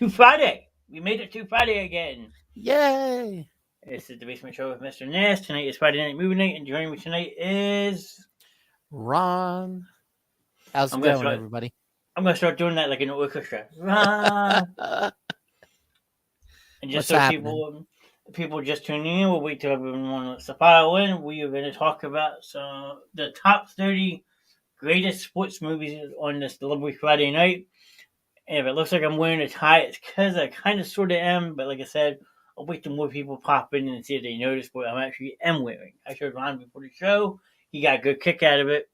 to Friday. We made it to Friday again. Yay! This is the Basement Show with Mr. Knast. Tonight is Friday Night Movie Night, and joining me tonight is Ron. How's it going, everybody? I'm gonna start doing that like an orchestra. And just What's so happening? people just tuning in, we'll wait till everyone to file in. We are going to talk about the top 30 greatest sports movies on this Delivery Friday night. And if it looks like I'm wearing a tie, it's because I kind of sort of am. But like I said, I'll wait till more people pop in and see if they notice what I'm actually am wearing. I showed Ron before the show. He got a good kick out of it.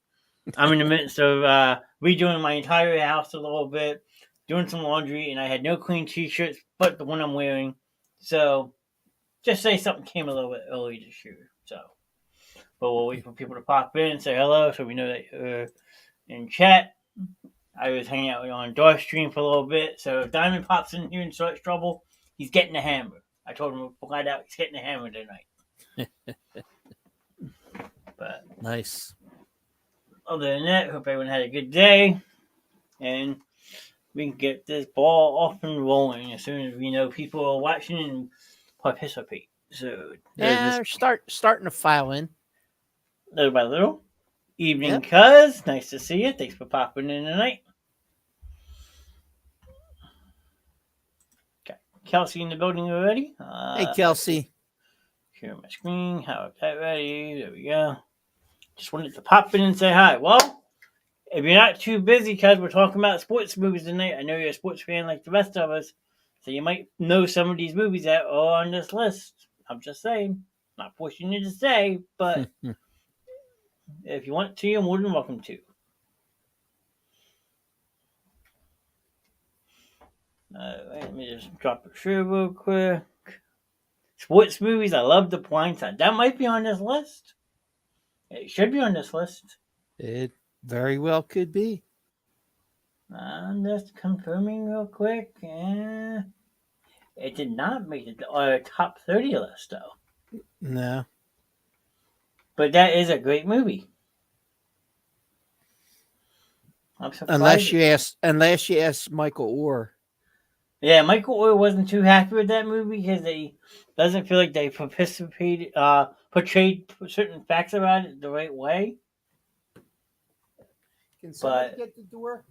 I'm in the midst of redoing my entire house a little bit, doing some laundry, and I had no clean t-shirts but the one I'm wearing. So just say something came a little bit early this year. So, but we'll wait for people to pop in and say hello so we know that you're in chat. I was hanging out on Dark Stream for a little bit, so if Diamond pops in here and starts trouble, he's getting a hammer. I told him flat out he's getting a hammer tonight. But nice. Other than that, hope everyone had a good day, and we can get this ball off and rolling as soon as we know people are watching and participate. So yeah, starting to file in little by little. Evening, cuz. Nice to see you. Thanks for popping in tonight. Got Kelsey in the building already. Hey, Kelsey. Share my screen. How is that ready? There we go. Just wanted to pop in and say hi. Well, if you're not too busy, because we're talking about sports movies tonight, I know you're a sports fan like the rest of us, so you might know some of these movies that are on this list. I'm just saying. Not forcing you to say, but if you want to, you're more than welcome to. Let me just drop a share real quick. Sports movies, I love The Blind Side. That might be on this list. It should be on this list. It very well could be. I'm just confirming real quick. Yeah. It did not make the top 30 list, though. No. But that is a great movie. I'm surprised. Unless you ask Michael Orr. Yeah, Michael Orr wasn't too happy with that movie because they doesn't feel like they portrayed certain facts about it the right way. Can somebody get the door?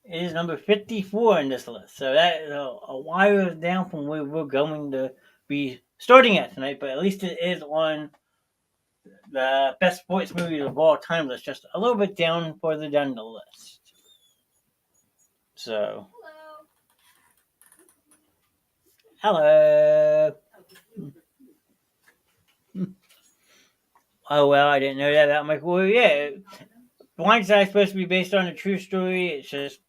It is number 54 on this list, so that is a wire down from where we're going to be starting at tonight. But at least it is on the best sports movies of all time list, just a little bit down further down the list. So, hello. Oh well, I didn't know that about Michael Orr. Yeah, Blindside is supposed to be based on a true story. It's just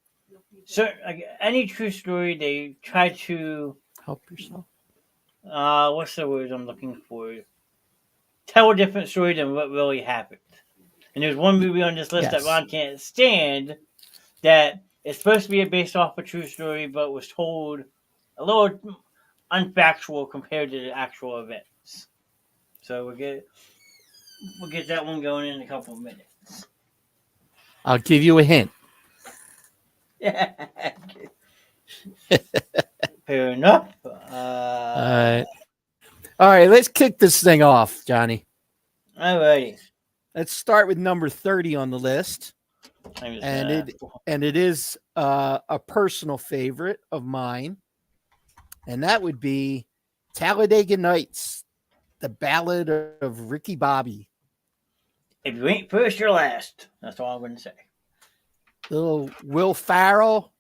like any true story, they try to help yourself. What's the word I'm looking for? Tell a different story than what really happened. And there's one movie on this list that Ron can't stand that is supposed to be based off a true story, but was told a little unfactual compared to the actual events. So we'll get that one going in a couple of minutes. I'll give you a hint. Yeah. Fair enough. All right, let's kick this thing off, Johnny. All righty. Let's start with number 30 on the list. And it is a personal favorite of mine. And that would be Talladega Nights, the Ballad of Ricky Bobby. If you ain't first, you're last. That's all I'm going to say. Little Will Ferrell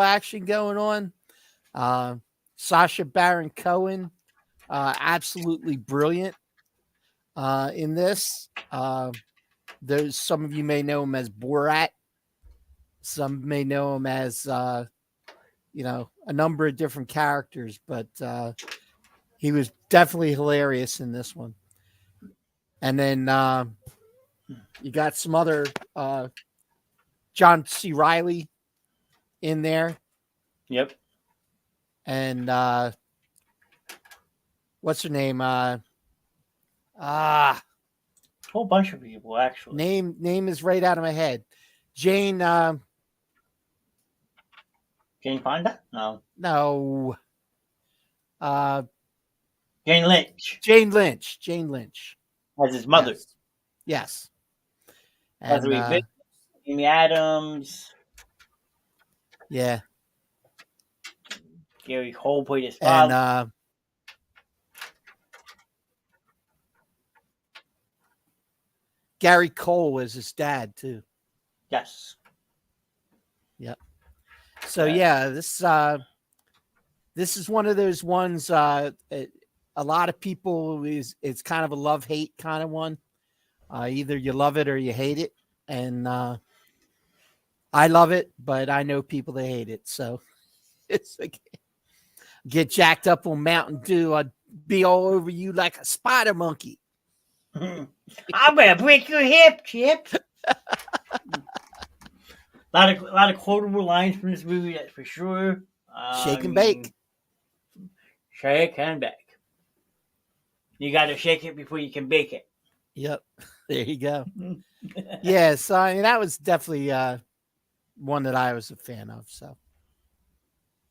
action going on. Sacha Baron Cohen, absolutely brilliant in this. There's some of you may know him as Borat. Some may know him as, a number of different characters, but he was definitely hilarious in this one. And then you got some other John C. Reilly in there. Yep. And what's her name? Whole bunch of people, actually. Name is right out of my head. Jane. Jane Fonda? No. No. Uh, Jane Lynch Jane Lynch. Jane Lynch. as his mother. Yes. Yes. And Leslie Bibb, Amy Adams, yeah. Gary Cole played his And father. Gary Cole was his dad too. Yes. Yep. So yeah, this is one of those ones. A lot of people it's kind of a love hate kind of one. Either you love it or you hate it, and I love it, but I know people that hate it. So it's like get jacked up on Mountain Dew. I'd be all over you like a spider monkey. I'm gonna break your hip, Chip. A lot of quotable lines from this movie, that's for sure. Shake and bake. Shake and bake. You got to shake it before you can bake it. Yep, there you go. Yeah, so I mean, that was definitely one that I was a fan of. So,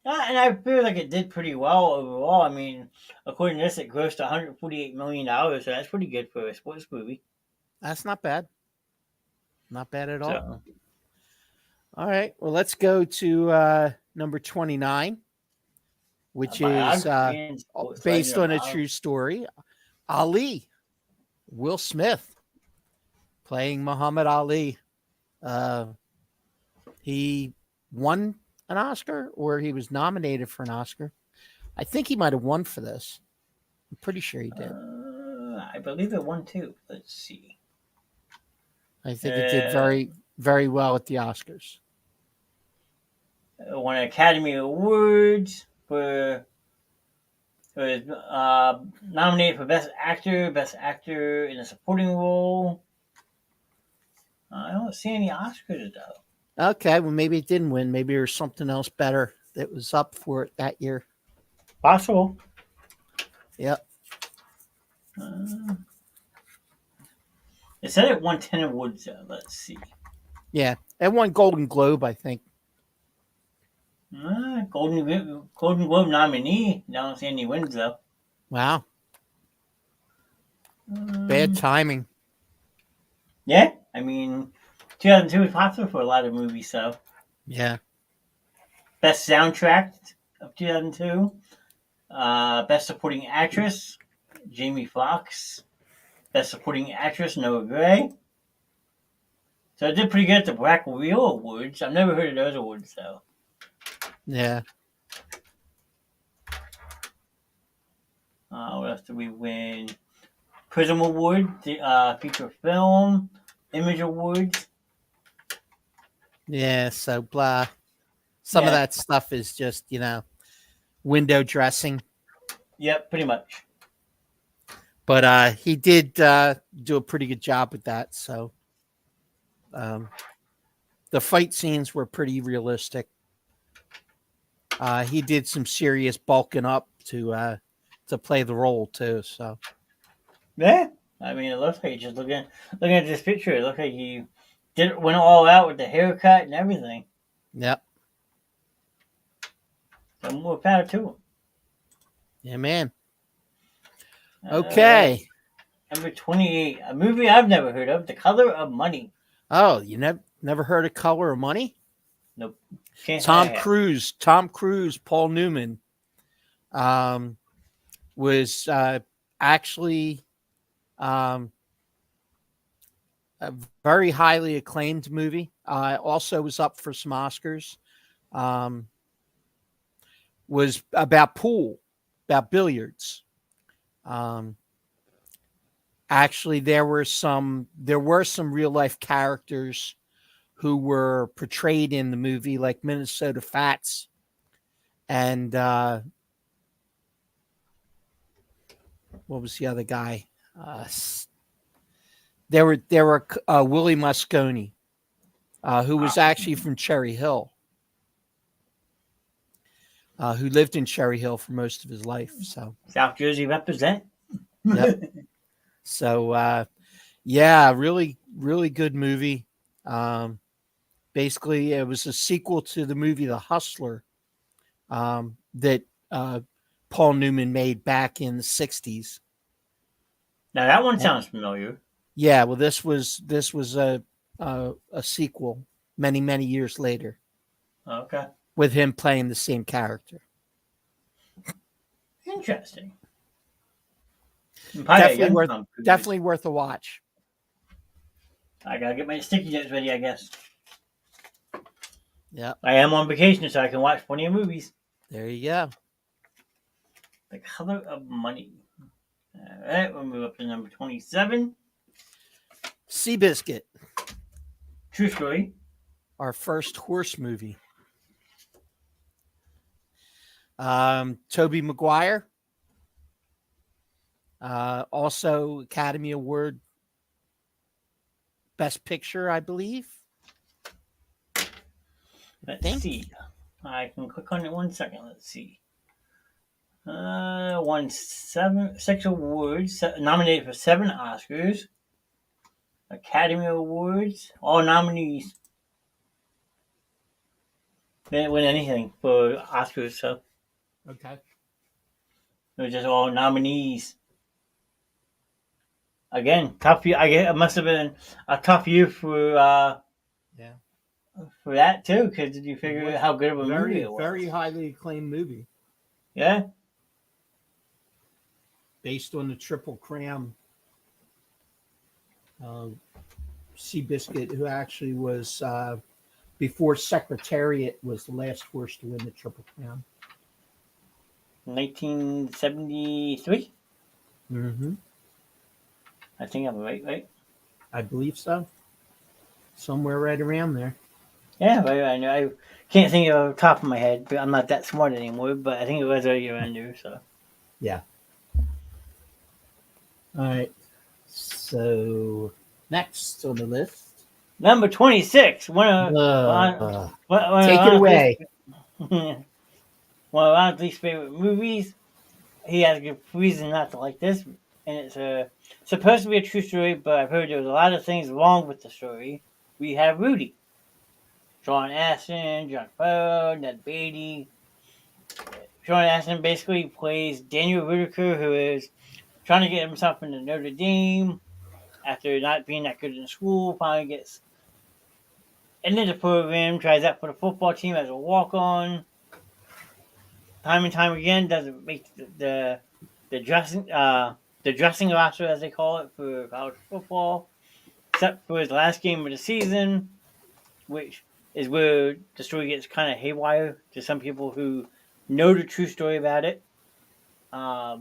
And I feel like it did pretty well overall. I mean, according to this, it grossed $148 million, so that's pretty good for a sports movie. that's not bad. Not bad at all. So, All right. Well, let's go to number 29, which is based on a true story. Ali, Will Smith, playing Muhammad Ali. He won an Oscar, or he was nominated for an Oscar. I think he might have won for this. I'm pretty sure he did. I believe it won too. Let's see. I think it did very, very well at the Oscars. Won Academy Awards for was nominated for Best Actor in a Supporting Role. I don't see any Oscars though. Okay, well maybe it didn't win. Maybe there's something else better that was up for it that year. Possible. Yep. It said it won 10 awards though. Let's see. Yeah, it won Golden Globe, I think. Golden Globe nominee. I don't see any wins though. Wow. Bad timing. Yeah, I mean, 2002 was popular for a lot of movies, so. Yeah. Best soundtrack of 2002. Best supporting actress, Jamie Foxx. Best supporting actress, Noah Gray. So it did pretty good at the Black Wheel Awards. I've never heard of those awards though. Yeah. What else did we win? Prism Award, feature film, Image Awards. Yeah, so blah. Some of that stuff is just, window dressing. Yep, pretty much. But he did do a pretty good job with that. So the fight scenes were pretty realistic. He did some serious bulking up to play the role too. So yeah, I mean, it looks like just looking at this picture, it looks like he went all out with the haircut and everything. Yep. So more power to him. Yeah, man. Okay. Number 28, a movie I've never heard of, The Color of Money. Oh, you never heard of Color of Money? Nope. Tom Cruise, Paul Newman, was actually a very highly acclaimed movie. Also was up for some Oscars. Was about billiards. Actually, there were some real life characters who were portrayed in the movie, like Minnesota Fats, and what was the other guy? There were Willie Moscone, who was actually from Cherry Hill, who lived in Cherry Hill for most of his life. So South Jersey represent. Yep. So yeah, really, really good movie. Basically, it was a sequel to the movie The Hustler that Paul Newman made back in the 60s. Now that one sounds familiar. Yeah, well, this was a sequel many years later Okay, with him playing the same character. interesting. Probably a Definitely young worth Tom Cruise. definitely worth a watch. I gotta get my sticky notes ready, I guess. Yeah, I am on vacation, so I can watch plenty of movies. there you go. The Color of Money. All right, we'll move up to number 27. Seabiscuit, True story. our first horse movie. Tobey Maguire, also Academy Award Best Picture, I believe. Let's Think. see. I can click on it 1 second. Let's see. Won 6 awards, nominated for 7 Oscars, Academy Awards, all nominees. They didn't win anything for Oscars, so Okay. it was just all nominees. Again, tough year. I guess it must have been a tough year Yeah. for that too, because did you figure out how good of a movie it was? Very highly acclaimed movie Yeah, based on the Triple Crown. Seabiscuit, who actually was before Secretariat, was the last horse to win the Triple Crown. 1973. Mm-hmm. I think I'm right. I believe so. Somewhere right around there. Yeah, I know. I can't think of it off the top of my head, but I'm not that smart anymore. But I think it was right around there. So Yeah. All right. So next on the list. number 26. One Take it away. One of Ron's least favorite movies. He has a good reason not to like this, and it's supposed to be a true story, but I've heard there was a lot of things wrong with the story. We have Rudy, Sean Astin, John Farrow, Ned Beatty. Sean Astin basically plays Daniel Whitaker, who is trying to get himself into Notre Dame after not being that good in school. Finally gets into the program, tries out for the football team as a walk-on. Time and time again, doesn't make the dressing roster, as they call it, for college football, except for his last game of the season, which is where the story gets kind of haywire to some people who know the true story about it. So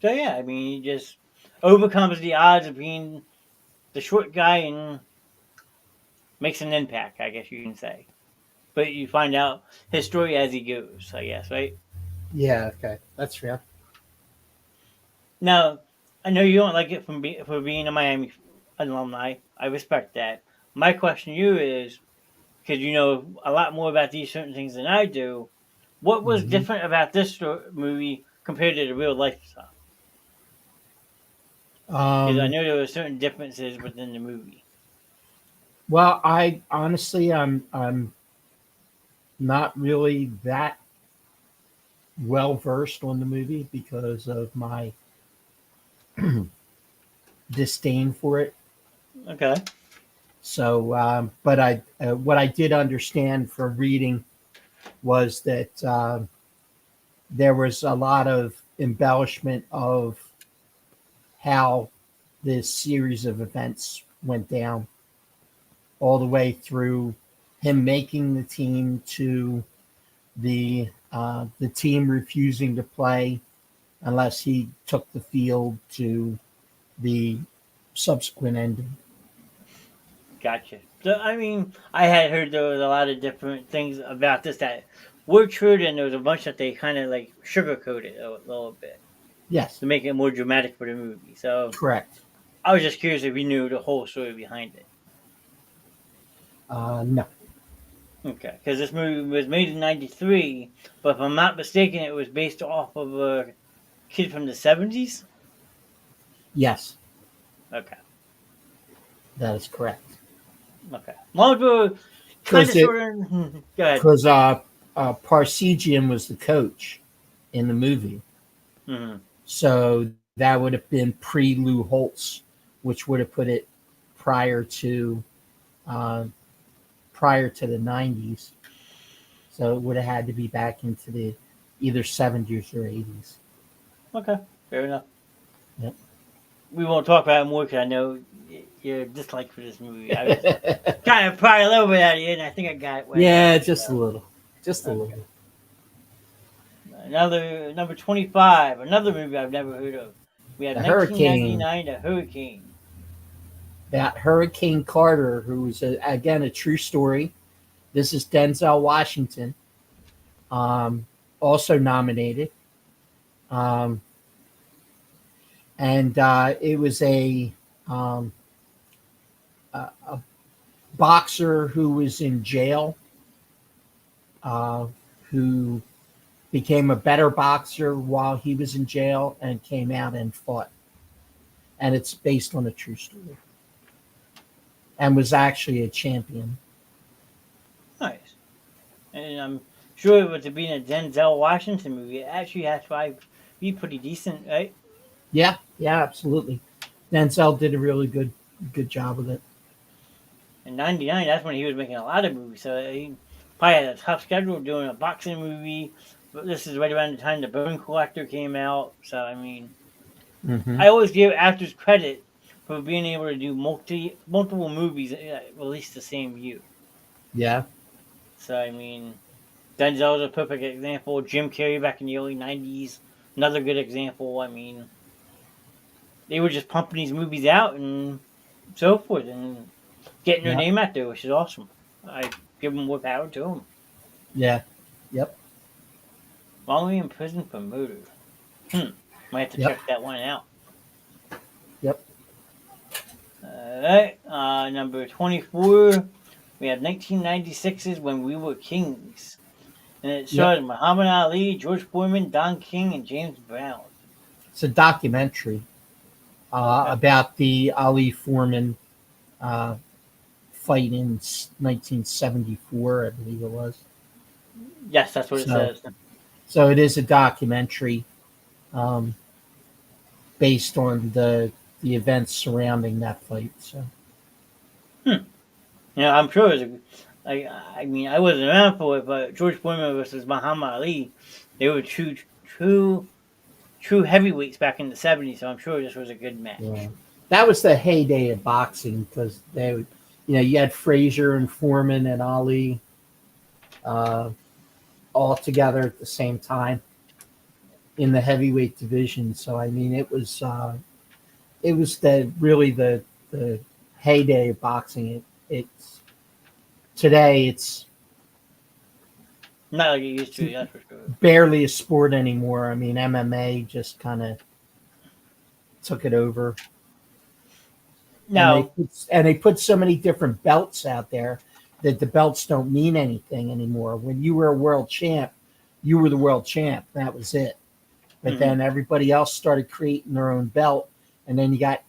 yeah, I mean, he just overcomes the odds of being the short guy and makes an impact, I guess you can say. But you find out his story as he goes, I guess, right? Yeah. Okay. That's fair. Now, I know you don't like it for being a Miami alumni. I respect that. My question to you is, because you know a lot more about these certain things than I do, what was Mm-hmm. different about this movie compared to the real life stuff? Because I know there were certain differences within the movie. Well, I honestly, I'm not really that well versed on the movie because of my disdain for it. Okay. So, but what I did understand from reading was that there was a lot of embellishment of how this series of events went down, all the way through him making the team to the team refusing to play unless he took the field to the subsequent ending. Gotcha. So, I mean, I had heard there was a lot of different things about this that were true, and there was a bunch that they kind of like sugarcoated a little bit Yes, to make it more dramatic for the movie. So correct. I was just curious if you knew the whole story behind it. No. Okay, because this movie was made in '93, but if I'm not mistaken, it was based off of a kid from the '70s. Yes, Okay, that is correct. okay. Long as we're kind Because of sort of. Go ahead. because Parsegian was the coach in the movie. Mm-hmm. So that would have been pre Lou Holtz, which would have put it prior to uh, prior to the 90s. So it would have had to be back into the either 70s or 80s. Okay, fair enough. Yep. We won't talk about it more because I know your dislike for this movie. I was kind of pry a little bit out of you, and I think I got it where I Yeah, needed to just a go. little. Just a Okay. little. Another number 25, another movie I've never heard of. We have The Hurricane, 1999, The Hurricane. about Hurricane Carter, who's again a true story. This is Denzel Washington, um, also nominated. Um, and it was um, a boxer who was in jail, uh, who became a better boxer while he was in jail and came out and fought. And it's based on a true story and was actually a champion. Nice. And I'm sure with it being a Denzel Washington movie, it actually has to be pretty decent, right? Yeah, yeah, absolutely. Denzel did a really good job with it. In '99, that's when he was making a lot of movies. So he probably had a tough schedule doing a boxing movie. But this is right around the time The Bone Collector came out. So, I mean, Mm-hmm. I always give actors credit for being able to do multiple movies released the same year. Yeah, So, I mean, Denzel is a perfect example. Jim Carrey back in the early '90s, another good example. I mean, they were just pumping these movies out and so forth and getting their yeah, name out there, which is awesome. I give them more power to them. yeah, yep, Wrongly in prison for murder. Might have to yep, check that one out. yep, All right, number 24. We have 1996's When We Were Kings. And it yep. stars Muhammad Ali, George Foreman, Don King, and James Brown. It's a documentary Okay. about the Ali Foreman uh, fight in 1974, I believe it was. Yes, that's what it So, says. so it is a documentary um, based on the events surrounding that fight. So, Hmm. I'm sure it was I mean, I wasn't around for it, but George Foreman versus Muhammad Ali, they were true, true heavyweights back in the '70s. So I'm sure this was a good yeah, match. that was the heyday of boxing because you had Frazier and Foreman and Ali uh, all together at the same time in the heavyweight division. So I mean, it was the heyday of boxing. It's today Not like it used it's to, that's for sure. barely a sport anymore. I mean, MMA just kind of took it over, and No, they put so many different belts out there that the belts don't mean anything anymore. When you were a world champ, you were the world champ. That was it. But hmm then everybody else started creating their own belt, and then you got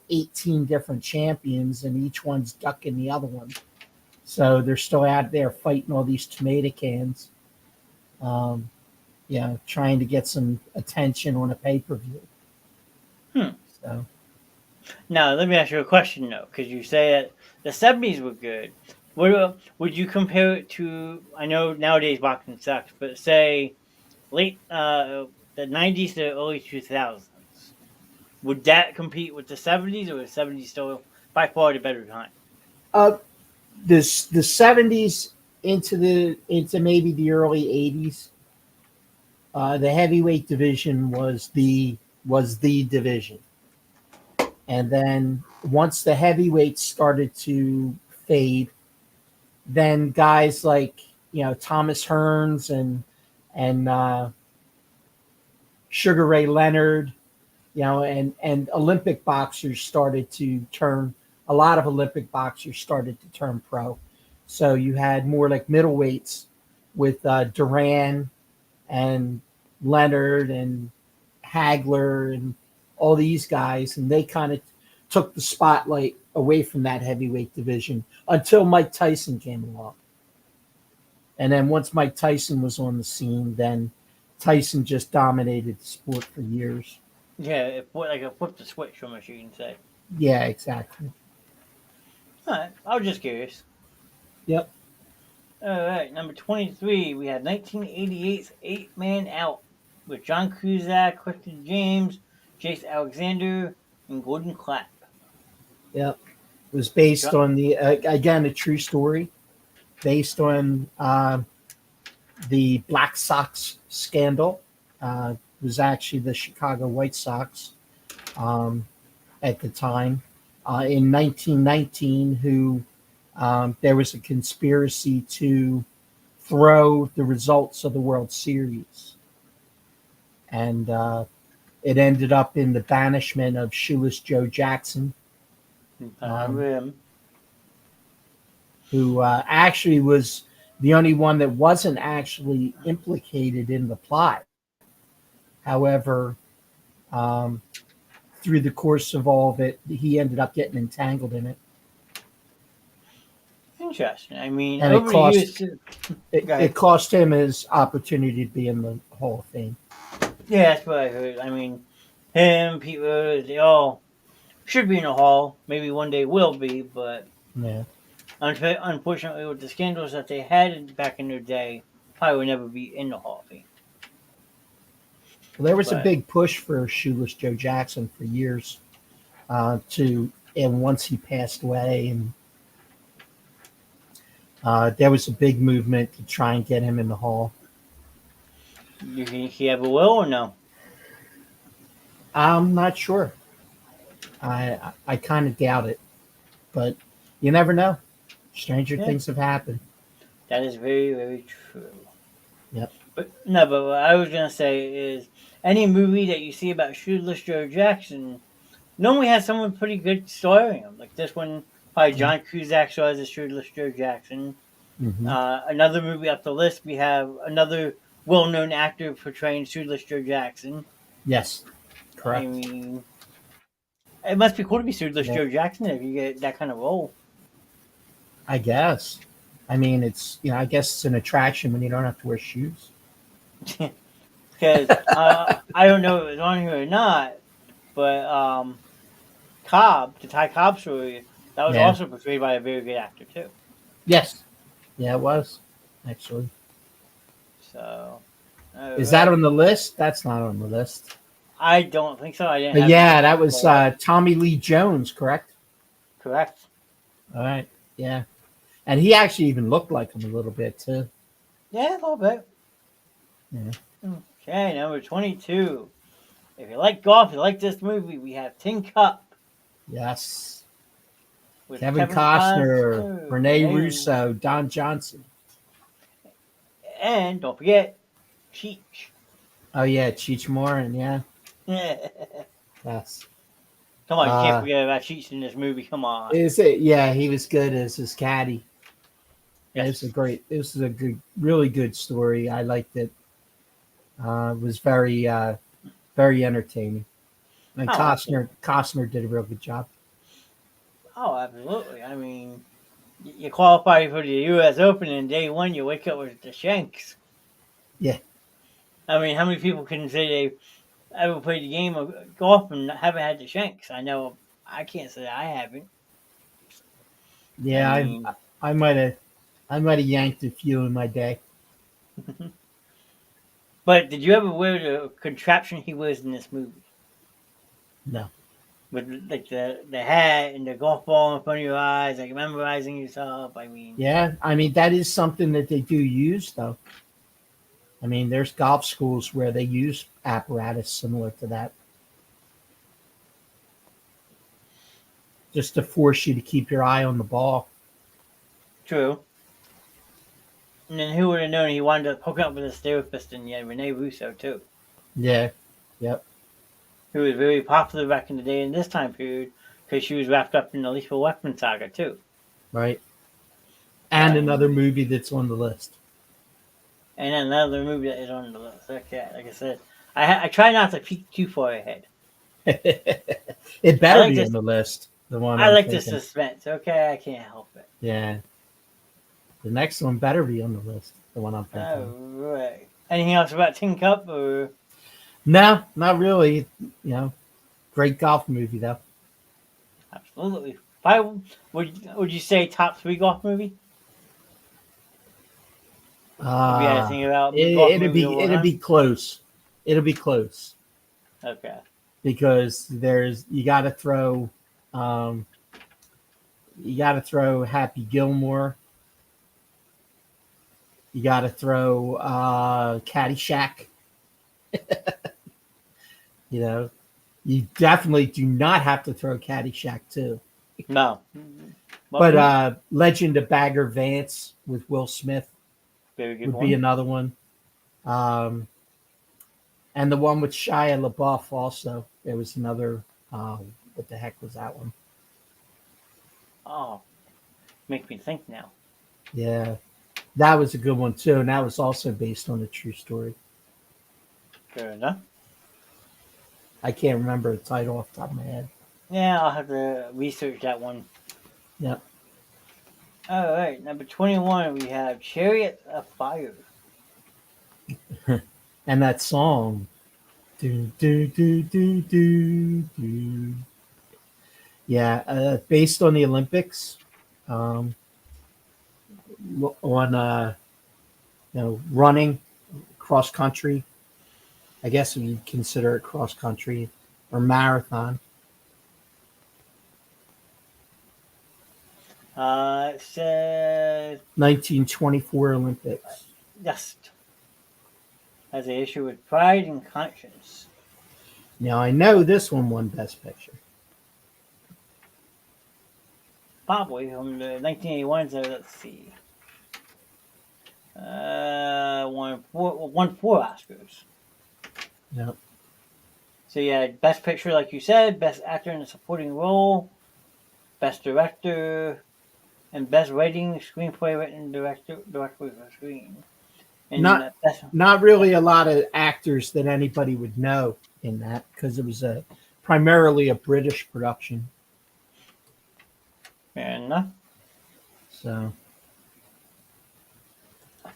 18 different champions, and each one's ducking the other one. So they're still out there fighting all these tomato cans, um, trying to get some attention on a pay per view. hmm. So Now let me ask you a question though, because you say that the '70s were good. Would you compare it to? I know nowadays boxing sucks, but say late the '90s to early 2000s. Would that compete with the '70s, or the '70s still by far the better time? uh, this the 70s into maybe the early 80s, the heavyweight division was the division, and then once the heavyweights started to fade, then guys like Thomas Hearns and Sugar Ray Leonard, and Olympic boxers started to turn. A lot of Olympic boxers started to turn pro. So you had more like middleweights with Duran and Leonard and Hagler and all these guys, and they kind of took the spotlight away from that heavyweight division until Mike Tyson came along. And then once Mike Tyson was on the scene, then Tyson just dominated the sport for years. Yeah, like a flip the switch, almost you can say. Yeah, exactly. All right, I was just curious. Yep. All right, number 23, we have 1988's Eight Man Out with John Cusack, Clifton James, Jace Alexander, and Gordon Clapp. Yep. It was based John, on again, a true story, based on the Black Sox scandal. It was actually the Chicago White Sox um, at the time in 1919 who there was a conspiracy to throw the results of the World Series. And it ended up in the banishment of Shoeless Joe Jackson, I remember him. who actually was the only one that wasn't actually implicated in the plot. However, um, through the course of all of it, he ended up getting entangled in it. Interesting. I mean, And over the years, go it ahead. cost him his opportunity to be in the Hall of Fame. Yeah, that's what I heard. I mean, him, Pete Rose, they all should be in the hall. Maybe one day will be, but Yeah. unfortunately, with the scandals that they had back in their day, probably would never be in the Hall of Fame. Well, there was a But big push for Shoeless Joe Jackson for years and once he passed away, and there was a big movement to try and get him in the Hall. you think he ever will or no? I'm not sure. I kind of doubt it, but you never know. Stranger Yeah, things have happened. that is very, very true. Yep. But no, but what I was gonna say is any movie that you see about Shoeless Joe Jackson normally has someone pretty good starring him. Like this one, probably John Cusack stars as Shoeless Joe Jackson. Mm-hmm. Another movie up the list, we have another well-known actor portraying Shoeless Joe Jackson. Yes, I correct. mean, it must be cool to be Shoeless Yep. Joe Jackson if you get that kind of role. I guess. I mean, I guess it's an attraction when you don't have to wear shoes. Because I don't know if it was on here or not, but Cobb, the Ty Cobb story, that was Yeah. also portrayed by a very good actor too. Yes. Yeah, it was actually. So, Is that right. on the list? That's not on the list. I don't think so. I didn't But have it. yeah, that was Tommy Lee Jones, correct? Correct. All right. Yeah. And he actually even looked like him a little bit too. Yeah, a little bit. Yeah. Okay, number 22. If you like golf, you like this movie, we have Tin Cup Yes. with Kevin Kevin Costner, Costner, Rene Russo, Don Johnson. and don't forget Cheech. Oh yeah, Cheech Marin. Yeah. Come Yes. on, you can't forget about Cheech in this movie. Come on. Is it? Yeah, he was good as his caddy. Yeah, Yes. This is a good, really good story. I liked it. It was very entertaining. And Oh, absolutely. Costner did a real good job. Oh, absolutely. I mean, you qualify for the U.S. Open, and day one you wake up with the shanks. Yeah. I mean, how many people can say they ever played the game of golf and haven't had the shanks? I know I can't say I haven't. I Yeah, mean, I might have yanked a few in my day. but did you ever wear the contraption he wears in this movie? No. With like the hat and the golf ball in front of your eyes, like memorizing yourself. I mean, Yeah, I mean that is something that they do use though. I mean, there's golf schools where they use apparatus similar to that, just to force you to keep your eye on the ball. true. And then who would have known he wound up hooking up with a therapist and yeah, Rene Russo too, Yeah. Yep. who was very popular back in the day in this time period because she was wrapped up in the Lethal Weapon saga too. Right. So And I another mean, movie that's on the list. and then another movie that is on the list. Okay, like I said, I try not to peek too far ahead. It I better like be this. on the list. The one I I'm like the thinking. suspense. Okay, I can't help it. Yeah. The next one better be on the list. The one I'm thinking All of. right. Anything else about Tin Cup? Or No, not really. You know, great golf movie though. absolutely. Would you say top three golf movie? If you had to Uh think about golf it, it'd movies be overall it'd time? be close. It'll be close Okay. because there's um you got to throw Happy Gilmore. You got to throw Caddyshack. You know, you definitely do not have to throw Caddyshack too. No. What But movie? Legend of Bagger Vance with Will Smith Very good would be one. another one. Um, and the one with Shia LaBeouf also. There was another. What the heck was that one? Oh, make me think now. Yeah, that was a good one too, and that was also based on a true story. Fair enough. I can't remember the title off the top of my head. Yeah, I'll have to research that one. Yep. All right, number 21, we have Chariot of Fire. And that song, do do do do do do. Yeah, based on the Olympics, um, on running cross country. I guess if you consider it cross country or marathon. It says 1924 Olympics. Knast has an issue with pride and conscience. Now I know this one won Best Picture. Probably from the 1981, so let's see. Won four Oscars. Yep. So yeah, Best Picture, like you said, Best Actor in a Supporting Role, Best Director, and Best Writing, Screenplay Written directly for screen. And Not best, not really a lot of actors that anybody would know in that because it was a primarily a British production. fair enough. So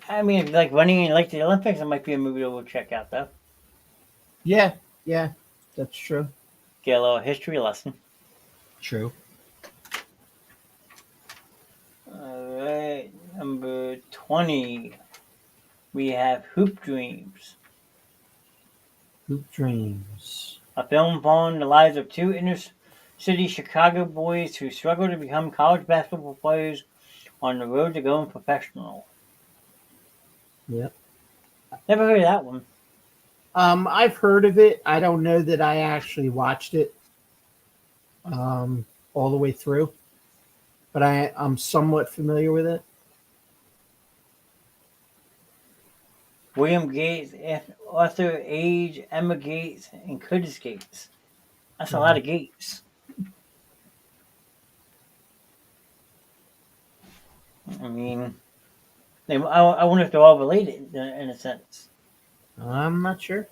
I mean, if you like running and like the Olympics, it might be a movie that we'll check out though. yeah, yeah, that's true. Get a little history lesson. True. Alright, number 20, we have Hoop Dreams, Hoop Dreams. a film following the lives of two inner city Chicago boys who struggle to become college basketball players on the road to going professional. Yep. Never heard of that one. I've heard of it. I don't know that I actually watched it all the way through, but I'm somewhat familiar with it. William Gates, Arthur Age, Emma Gates, and Curtis Gates. That's a lot Yeah. of Gates. I mean, I wonder if they're all related in a sense. I'm not sure.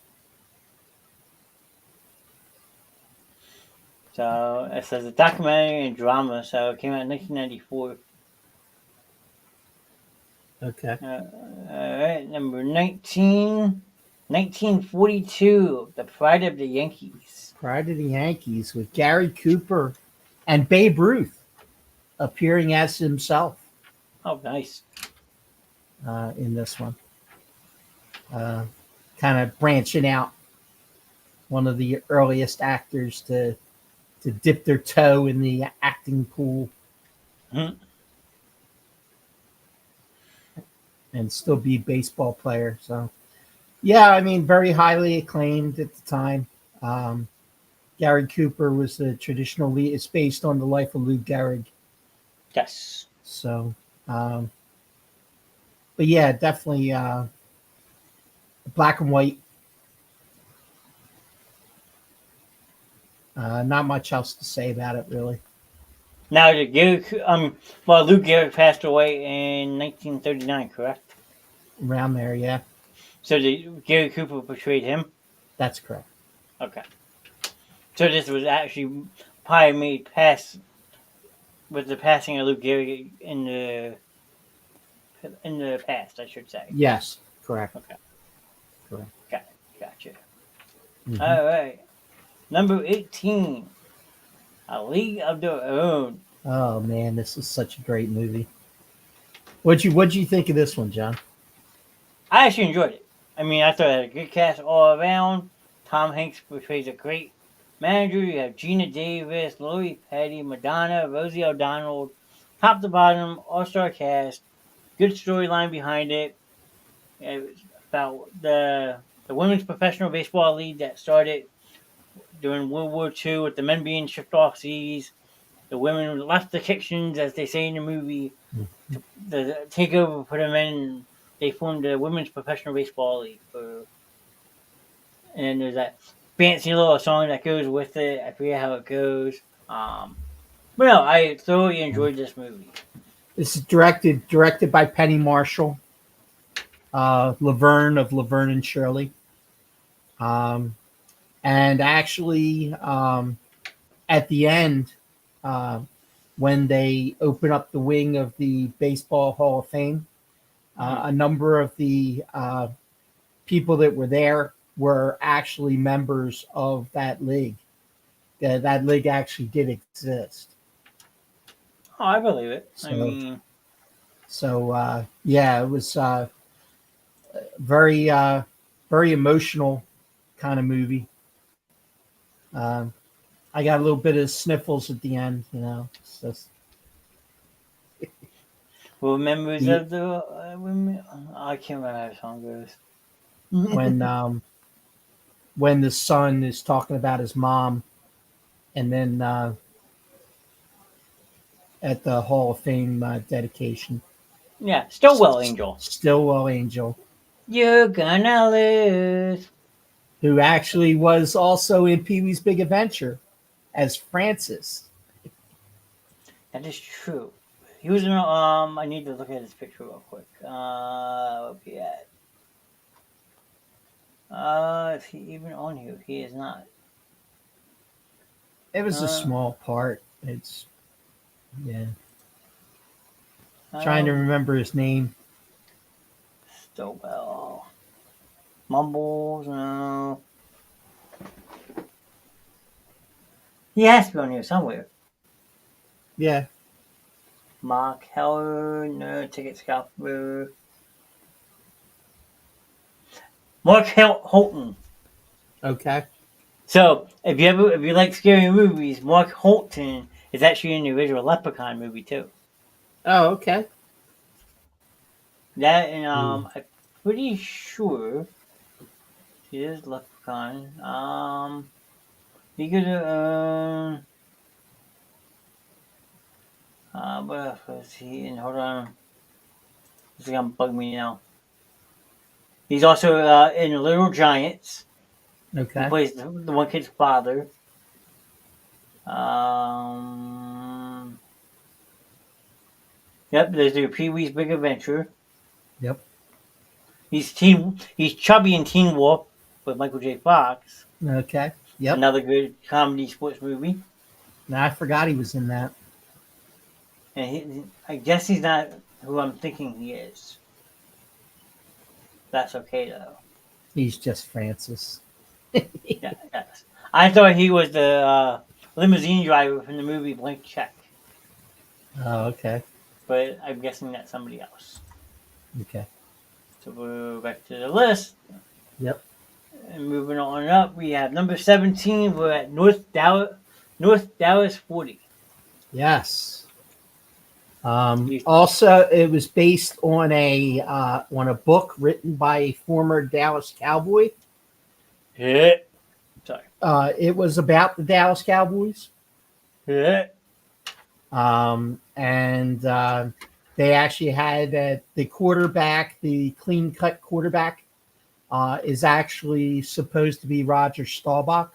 So it says a documentary and drama. So it came out in 1994. Okay. All right, number 19, 1942, The Pride of the Yankees. Pride of the Yankees with Gary Cooper and Babe Ruth appearing as himself Oh, nice. in this one. Uh, kind of branching out, one of the earliest actors to dip their toe in the acting pool Mhm. and still be a baseball player. So, yeah, I mean, very highly acclaimed at the time. Um, Gary Cooper was the traditional lead. It's based on the life of Lou Gehrig. Yes. So, um, but yeah, definitely black and white. Not much else to say about it, really. Now, Lou Gehrig passed away in 1939, correct? Around there, yeah, So Gary Cooper portrayed him? that's correct. Okay. So this was actually probably made past with the passing of Lou Gehrig in the in the past, I should say. Yes, correct. Okay, Correct. gotcha. Mm-hmm. All right, number 18, A League of Their Own. Oh man, this is such a great movie. What'd you think of this one, John? I actually enjoyed it. I mean, I thought it had a good cast all around. Tom Hanks portrays a great manager. You have Gina Davis, Lori Petty, Madonna, Rosie O'Donnell, top to bottom, all-star cast. Good storyline behind it. It was about the women's professional baseball league that started during World War II with the men being shipped off seas. The women left the kitchens, as they say in the movie, to the takeover for the men. They formed the women's professional baseball league. And there's that fancy little song that goes with it. I forget how it goes. But no, I thoroughly enjoyed this movie. This is directed by Penny Marshall, Laverne of Laverne and Shirley. Um, and actually, at the end, uh, when they open up the wing of the Baseball Hall of Fame, a number of the people that were there were actually members of that league. That league actually did exist. Oh, I believe it. Yeah, it was very very emotional kind of movie. Um, I got a little bit of sniffles at the end, you know. It's just, well, members of the women, I can't remember how the song goes. when the son is talking about his mom, and then at the Hall of Fame dedication, Yeah, Stillwell Angel. Stillwell Angel, You're gonna lose. who actually was also in Pee Wee's Big Adventure as Francis. That is true. He was in. I need to look at his picture real quick. Where'll be at? Is he even on here? He is not. It was a small part. It's yeah. Trying to remember his name. Stillwell. Mumbles, no. He has to be on here somewhere. Yeah. Mark Heller, no. Ticket Scalper. Mark Holton. Okay. So, if you like scary movies, Mark Holton is actually in the original Leprechaun movie too. Oh, okay. That and I'm pretty sure he is Leprechaun. He could what else was he in? Hold on, this is gonna bug me now. He's also in Little Giants. Okay. He plays the one kid's father. Yep, there's the Pee Wee's Big Adventure. Yep. He's chubby in Teen Wolf with Michael J. Fox. Okay. Yep. Another good comedy sports movie. Now I forgot he was in that. And I guess he's not who I'm thinking he is. That's okay though. He's just Francis. Yeah, yes. I thought he was the limousine driver from the movie Blank Check. Oh, okay. But I'm guessing that's somebody else. Okay. So we're back to the list. Yep. And moving on up, we have number 17. We're at North Dallas 40. Yes. Also, it was based on a book written by a former Dallas Cowboy. Yeah. Sorry. It was about the Dallas Cowboys. Yeah. They actually had the quarterback, the clean cut quarterback, is actually supposed to be Roger Staubach.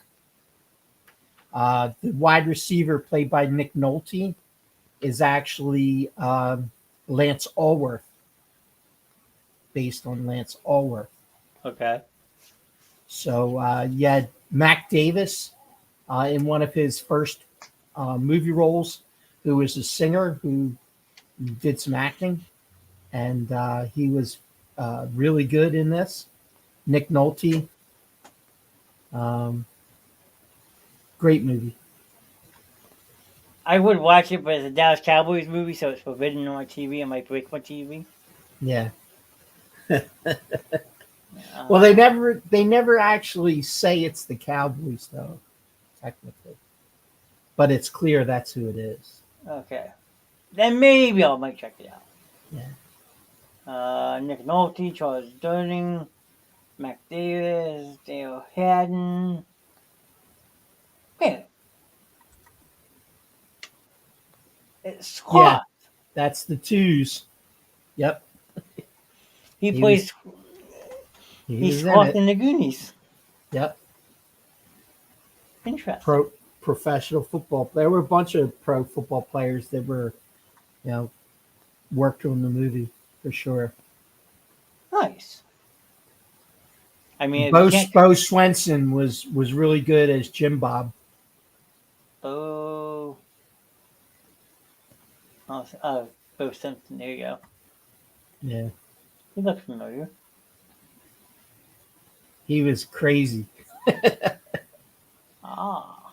The wide receiver, played by Nick Nolte, is actually Lance Allworth, based on Lance Allworth. Okay. So you had Mac Davis in one of his first movie roles, who was a singer who did some acting. and he was really good in this. Nick Nolte, um, great movie. I would watch it, but it's a Dallas Cowboys movie, so it's forbidden on my TV. I might break my TV. Yeah. Well, Uh, they never actually say it's the Cowboys though, technically, but it's clear that's who it is. okay. Then maybe I might check it out. Yeah. Nick Nolte, Charles Durning, Mac Davis, Dale Haddon. Man, it's Yeah, hot. that's the twos. Yep. He He was plays. he He's was in Squawk it. in the Goonies. Yep. Interesting. Professional football. There were a bunch of pro football players that were, you know, worked on the movie for sure. Nice. I mean, if you can't. Bo Swenson was really good as Jim Bob. Oh, Bo Simpson. There you go. Yeah, He looks familiar. he was crazy. Ah,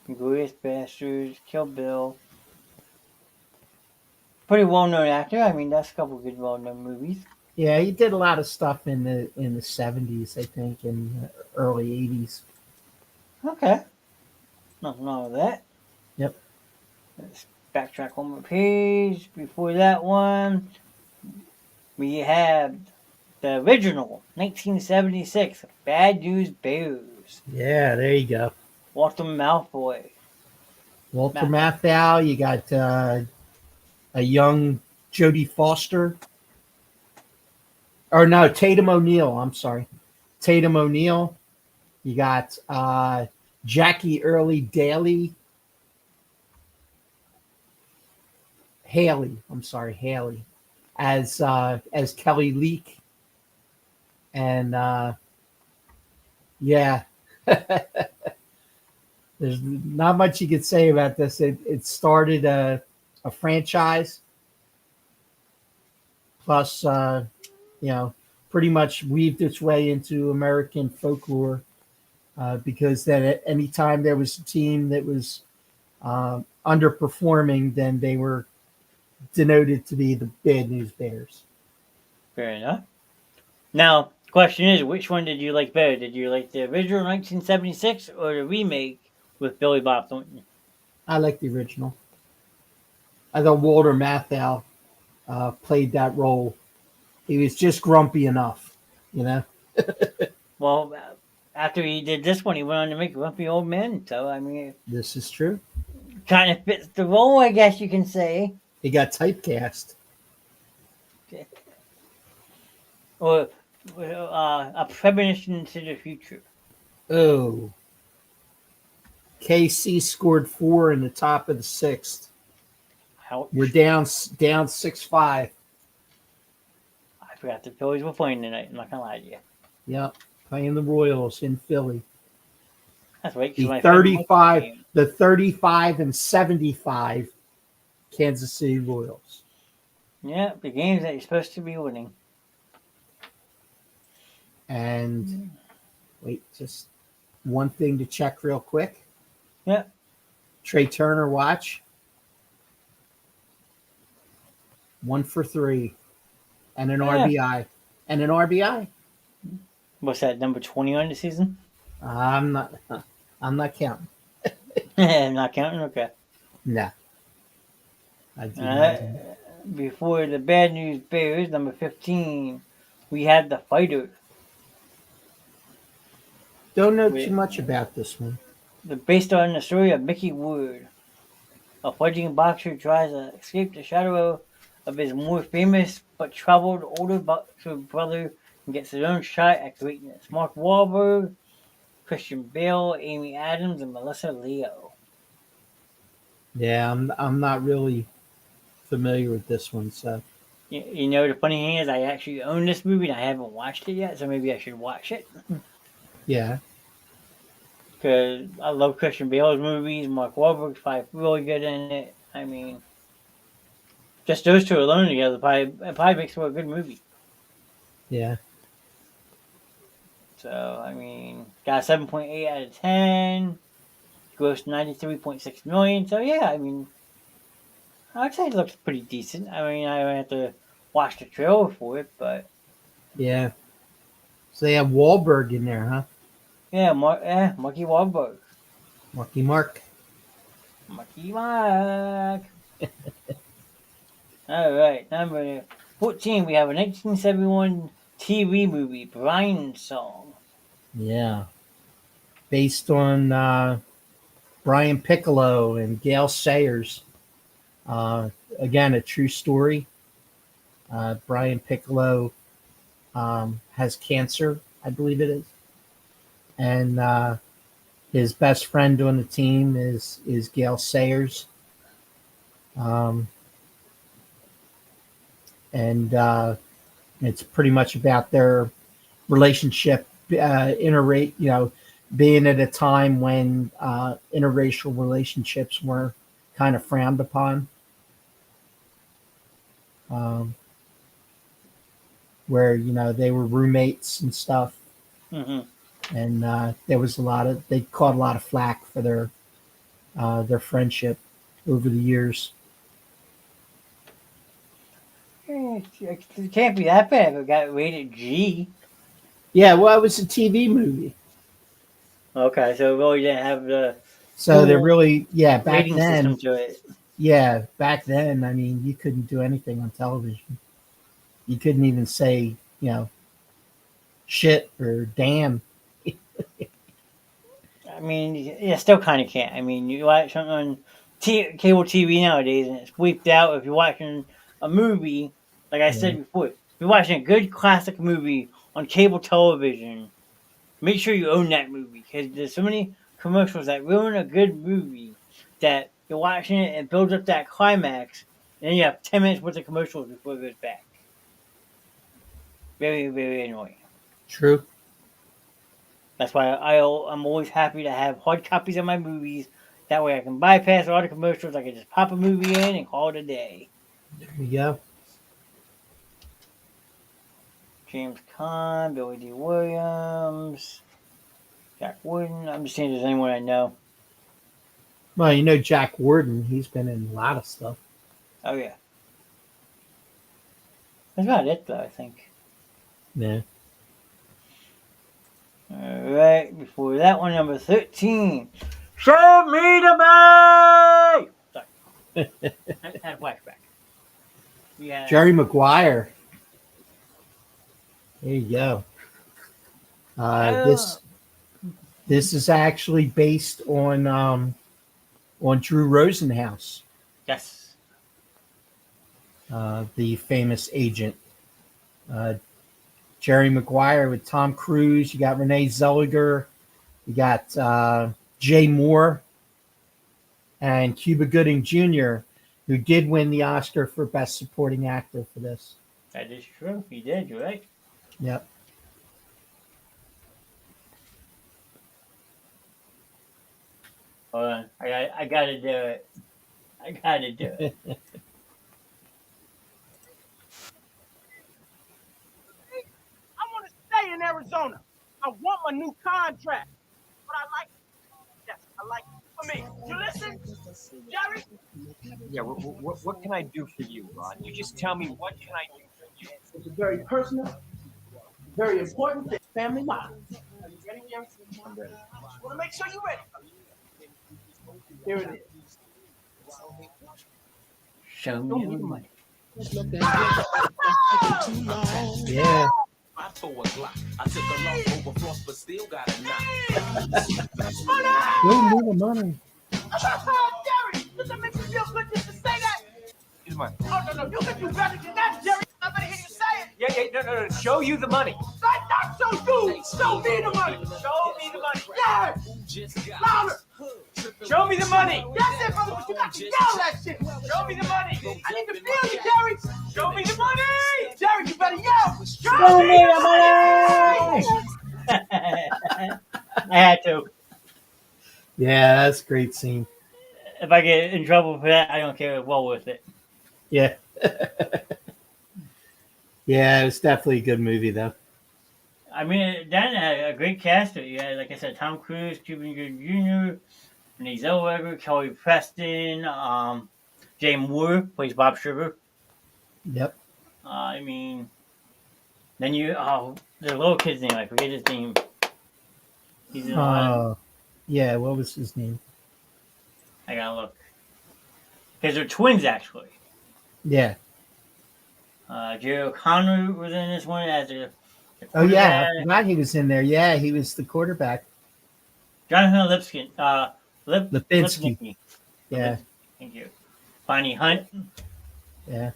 Glorious Bastards, Kill Bill. Pretty well known actor. I mean, that's a couple good well known movies. Yeah, he did a lot of stuff in the 70s, I think, and early 80s. Okay, nothing wrong with that. Yep. Let's backtrack one more page. Before that one, we have the original 1976 Bad News Bears. Yeah, there you go. Walter Malfoy. Walter Matthau. Matthau. You got a young Jodie Foster. Or no, Tatum O'Neal. I'm sorry. Tatum O'Neal. You got Jackie Early Daly. Haley. I'm sorry, Haley. As Kelly Leak. And yeah. There's not much you could say about this. It started a franchise, plus, pretty much weaved its way into American folklore because then at any time there was a team that was underperforming, then they were denoted to be the Bad News Bears. Fair enough. Now, question is, which one did you like better? Did you like the original 1976 or the remake with Billy Bob Thornton? I like the original. I thought Walter Matthau played that role. He was just grumpy enough, you know. Well, after he did this one, he went on to make Grumpy Old Men. So, I mean, This is true. it kind of fits the role, I guess you can say. He got typecast. Or a premonition into the future. Oh, KC scored 4 in the top of the sixth. We're Ouch. down 6-5. I forgot the Phillies were playing tonight. I'm not going to lie to you. Yep, playing the Royals in Philly. That's right. 'Cause The my friend liked that 35, game. the 35-75 Kansas City Royals. Yeah, the games that you're supposed to be winning. And wait, just one thing to check real quick. Yeah. Trey Turner watch. 1 for 3, and an Yeah. RBI, and an RBI. What's that, number 20 on the season? I'm not. I'm not counting. I'm not counting. Okay. Nah, I do not. Before the Bad News Bears, number 15, we had the Fighter. Don't know too With, much about this one. based on the story of Mickey Wood. A fledgling boxer tries to escape the shadow of his more famous but troubled older boxer brother and gets his own shot at greatness. Mark Wahlberg, Christian Bale, Amy Adams, and Melissa Leo. Yeah, I'm not really familiar with this one. So You know, the funny thing is, I actually own this movie and I haven't watched it yet, so maybe I should watch it. yeah, Because I love Christian Bale's movies. Mark Wahlberg's probably really good in it. I mean, Just those two alone together probably makes for a good movie. Yeah. So I mean, got a 7.8 out of 10. Grossed 93.6 million. So yeah, I mean, I'd say it looks pretty decent. I mean, I would have to watch the trailer for it, but Yeah. So they have Wahlberg in there, huh? yeah, Marky Wahlberg, Marky Mark. Marky Mark. All right, number 14, we have a 1971 TV movie, Brian's Song. Yeah. Based on Brian Piccolo and Gail Sayers. Uh, Again, a true story. Brian Piccolo has cancer, I believe it is, and his best friend on the team is Gail Sayers, um, and it's pretty much about their relationship, interrate, being at a time when interracial relationships were kind of frowned upon. Um, where they were roommates and stuff, Mm-hmm. and there was they caught a lot of flack for their friendship over the years. It can't be that bad if it got rated G. Yeah, well, it was a TV movie, Okay, so it really didn't have the so they're full really back rating system then. to it. Yeah, back then, I mean, you couldn't do anything on television. You couldn't even say shit or damn. I mean, you still kind of can't. I mean, you watch something on cable TV nowadays, and it's bleeped out. If you're watching a movie, like I Yeah, said before, if you're watching a good classic movie on cable television, make sure you own that movie because there's so many commercials that ruin a good movie that you're watching it and builds up that climax, and then you have 10 minutes worth of commercials before it goes back. Very, very annoying. true. That's why I'm always happy to have hard copies of my movies. That way I can bypass all the commercials. I can just pop a movie in and call it a day. There you go. James Caan, Billy D. Williams, Jack Warden. I'm just seeing if there's anyone I know. Well, Jack Warden. He's been in a lot of stuff. Oh, yeah. That's about it, though, I think. Yeah. All right. Before that one, number 13. Show me the money! Sorry. Had a flashback. Yeah. Jerry Maguire. There you go. Oh. This is actually based on Drew Rosenhaus, Yes. the famous agent. Jerry Maguire with Tom Cruise. You got Renee Zellweger. You got Jay Moore and Cuba Gooding Jr., who did win the Oscar for Best Supporting Actor for this. That is true. He did. You're right. Yep. Hold on. I gotta do it. I gotta do it. I want to stay in Arizona. I want my new contract. But I like yes, I like it for me. You listen, Jerry? Yeah, what can I do for you, Ron? You just tell me what can I do for you. It's a very personal, very important thing. Family life. Are you ready, Jerry? I'm ready. I want to make sure you're ready. Here it is. Show me the money. Yeah. I told a Glock. I took a loss over frost, but still got a knock. Give me the money. Jerry, does that make you feel good just to say that? Here's money. Oh, no, you can do better than that, Jerry. I'm going to hear you say it. Yeah, no. Show you the money. Not so you. Show me the money. Show me the money. Yeah. Louder. Show me the money. That's it, brother, but you got to yell that shit. Show me the money. I need to feel you, Jerry. Show me the money. Jerry, you better yell. Show me the money! I had to. Yeah, that's a great scene. If I get in trouble for that, I don't care. Well worth it. Yeah. Yeah, it was definitely a good movie, though. I mean, that had a great cast. You had, like I said, Tom Cruise, Cuban Gooding Jr., Renee Zellweger, Kelly Preston, Jay Moore plays Bob Sugar. Yep. I mean, then the little kid's name, I forget his name. He's in a lot of. Yeah, what was his name? I gotta look. Because they're twins, actually. Yeah. Jerry O'Connor was in this one as the Oh, yeah. I quarterback. forgot he was in there. Yeah, he was the quarterback. Jonathan Lipinski. Lipnicki. Yeah. Thank you. Bonnie Hunt. Yeah.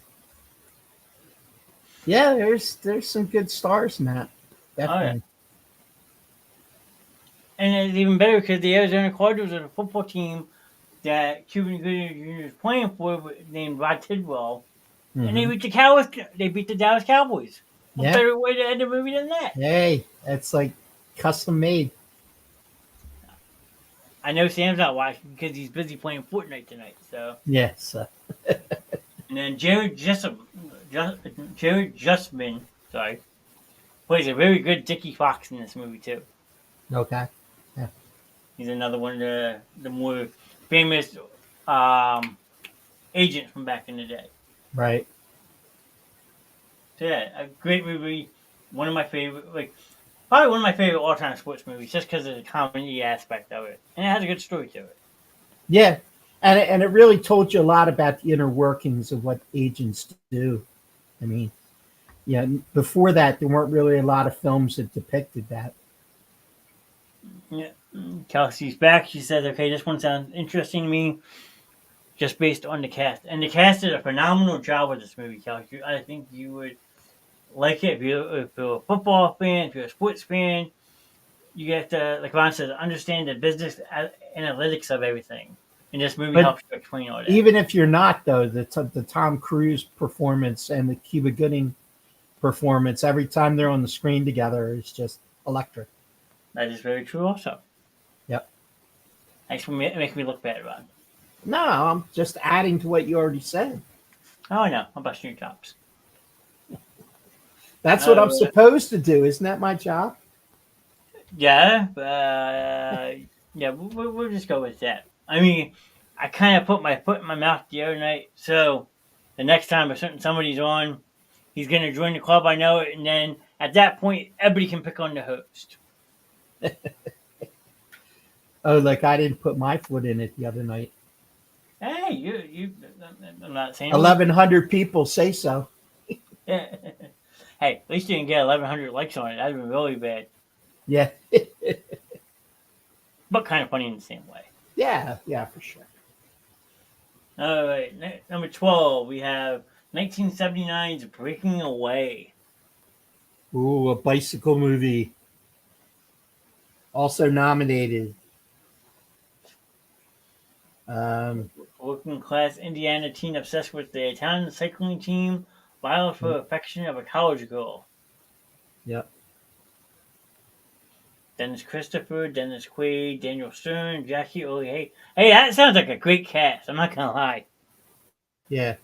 Yeah, there's some good stars in that. Definitely. And it's even better because the Arizona Cardinals are a football team that Cuban Gooding Jr. is playing for, named Rod Tidwell. And they Mhm. beat the Cowboys. They beat the Dallas Cowboys. What Yeah. better way to end the movie than that? Hey, that's like custom made. I know Sam's not watching because he's busy playing Fortnite tonight. So, Yes. and then Jared Justman, sorry, plays a very good Dickie Fox in this movie too. Okay. Yeah. He's another one of the more famous um, agents from back in the day. Right. So yeah, a great movie. One of my favorite, probably one of my favorite all-time sports movies, just because of the comedy aspect of it, and it has a good story to it. Yeah. And it really told you a lot about the inner workings of what agents do. I mean, yeah, before that, there weren't really a lot of films that depicted that. Yeah, Kelsey's back. She says, "Okay, this one sounds interesting to me, just based on the cast." And the cast did a phenomenal job with this movie, Kelsey. I think you would like it if you're a football fan, if you're a sports fan. You get to, like Ron says, understand the business analytics of everything. And this movie But helps you explain all that. even if you're not, though, the Tom Cruise performance and the Cuba Gooding performance, every time they're on the screen together, is just electric. That is very true also. Yep. Thanks for making me look bad, Ron. No, I'm just adding to what you already said. Oh, I know. I'm busting your chops. That's what I'm Uh, supposed to do. Isn't that my job? Yeah, yeah, we'll just go with that. I mean, I kind of put my foot in my mouth the other night, so the next time a certain somebody's on, he's going to join the club. I know it, and then at that point, everybody can pick on the host. Oh, like I didn't put my foot in it the other night. Hey, you. I'm not saying 1,100 people say so. Hey, at least you didn't get 1,100 likes on it. That'd been really bad, Yeah. but kind of funny in the same way. Yeah, for sure. All right, number 12, we have 1979's Breaking Away. Ooh, a bicycle movie. Also nominated. Working class Indiana teen obsessed with the Italian cycling team, violent for affection of a college girl. Yep. Dennis Christopher, Dennis Quaid, Daniel Stern, Jackie O. Hey, that sounds like a great cast. I'm not gonna lie. Yeah.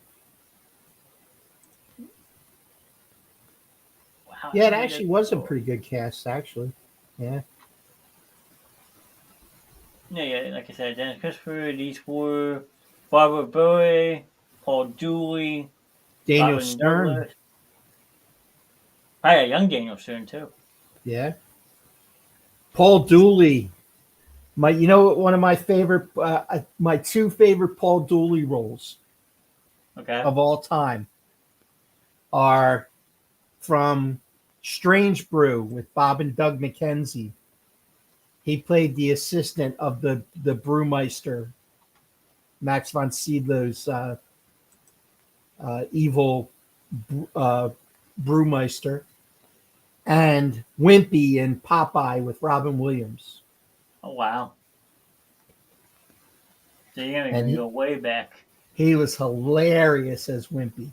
Wow. Yeah, it actually was a pretty good cast, actually. Yeah. Yeah, like I said, Dennis Christopher, these were Barbara Bowie, Paul Dooley, Daniel Robin Stern. Douglas. Probably a young Daniel Stern too. Yeah. Paul Dooley. You know what? One of my favorite, my two favorite Paul Dooley roles Okay. of all time are from Strange Brew with Bob and Doug McKenzie. He played the assistant of the brewmeister, Max von Sydow's evil brewmeister, and Wimpy in Popeye with Robin Williams. Oh wow. So you're gonna And go way back. he was hilarious as Wimpy.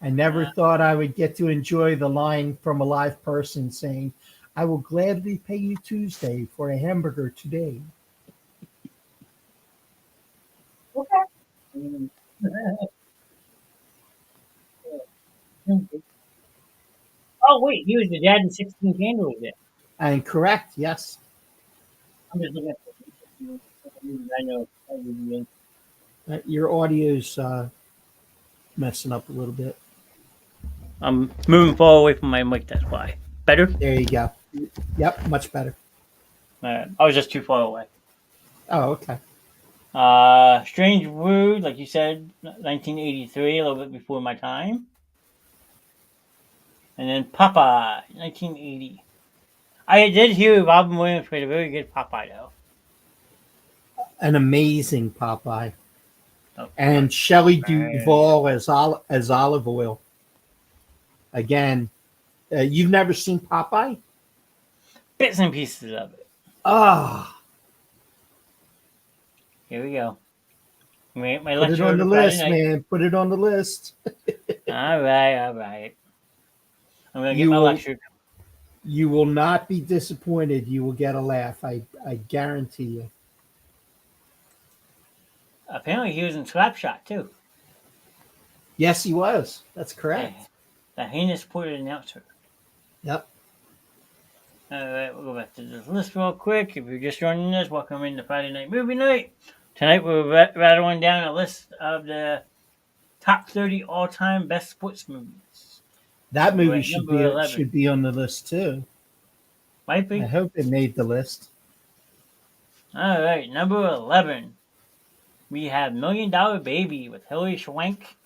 I never thought I would get to enjoy the line from a live person saying, "I will gladly pay you Tuesday for a hamburger today." Oh wait, he was the dad in 16 Candles. Yeah, And correct, yes. I'm just looking at the I know. Your audio's messing up a little bit. I'm moving far away from my mic. That's why. Better. There you go. Yep, much better. I was just too far away. Oh, okay. Strange Brew, like you said, 1983, a little bit before my time. And then Popeye, 1980. I did hear Robin Williams played a very good Popeye, though. An amazing Popeye. Oh, And Shelley Duvall as Olive Oil. Again, you've never seen Popeye? bits and pieces of it. Ah, Here we go. My put it lecture on the Friday list, night. man. Put it on the list. All right. I'm gonna get You my will, lecture. you will not be disappointed. You will get a laugh. I guarantee you. Apparently, he was in Slapshot too. Yes, he was. That's correct. The heinous portrait announcer. Yep. All right, we'll go back to this list real quick. If you're just joining us, welcome into Friday Night Movie Night. Tonight we're rattling down a list of the top 30 all-time best sports movies. That We're movie at should number 11. be on the list too. Might I be. hope it made the list. All right, number 11. We have Million Dollar Baby with Hilary Swank,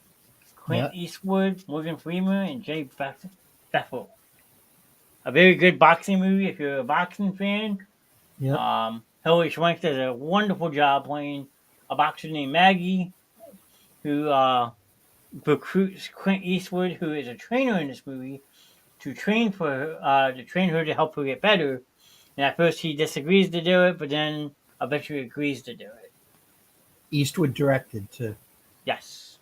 Clint Yep. Eastwood, Morgan Freeman, and Jay Bethel. A very good boxing movie if you're a boxing fan. Yep. Hilary Swank does a wonderful job playing a boxer named Maggie, who recruits Clint Eastwood, who is a trainer in this movie, to train her to help her get better. And at first he disagrees to do it, but then eventually agrees to do it. Eastwood directed too. Yes.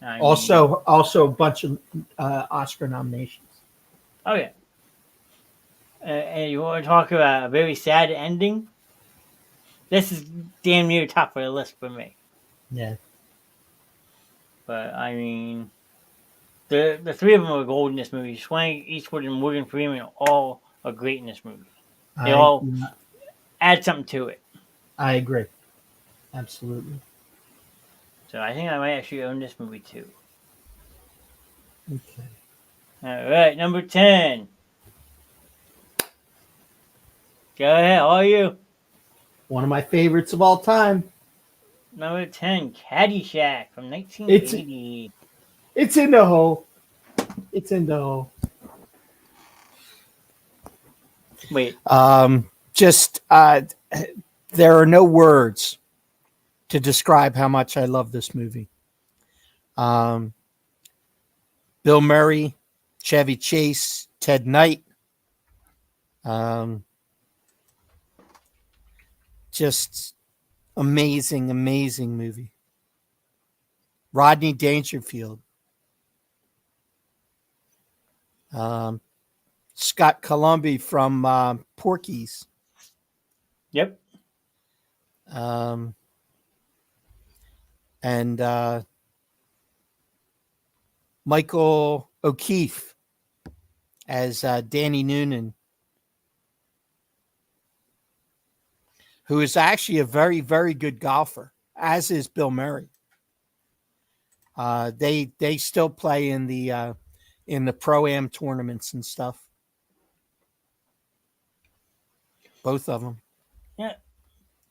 I mean, Also a bunch of Oscar nominations. oh yeah. And you want to talk about a very sad ending? This is damn near top of the list for me. Yeah. But I mean, the three of them are gold in this movie. Swank, Eastwood, and Morgan Freeman are all are great in this movie. They all add something to it. I agree. Absolutely. So I think I might actually own this movie too. Okay. All right, number 10. Go ahead, all you. One of my favorites of all time. Number 10, Caddyshack from 1980. It's in the hole. It's in the hole. Wait. There are no words to describe how much I love this movie. Bill Murray, Chevy Chase, Ted Knight. Just amazing movie. Rodney Dangerfield. Scott Columbia from Porky's. Yep. And Michael O'Keefe as Danny Noonan, who is actually a very, very good golfer, as is Bill Murray. They still play in the Pro-Am tournaments and stuff. Both of them. Yeah.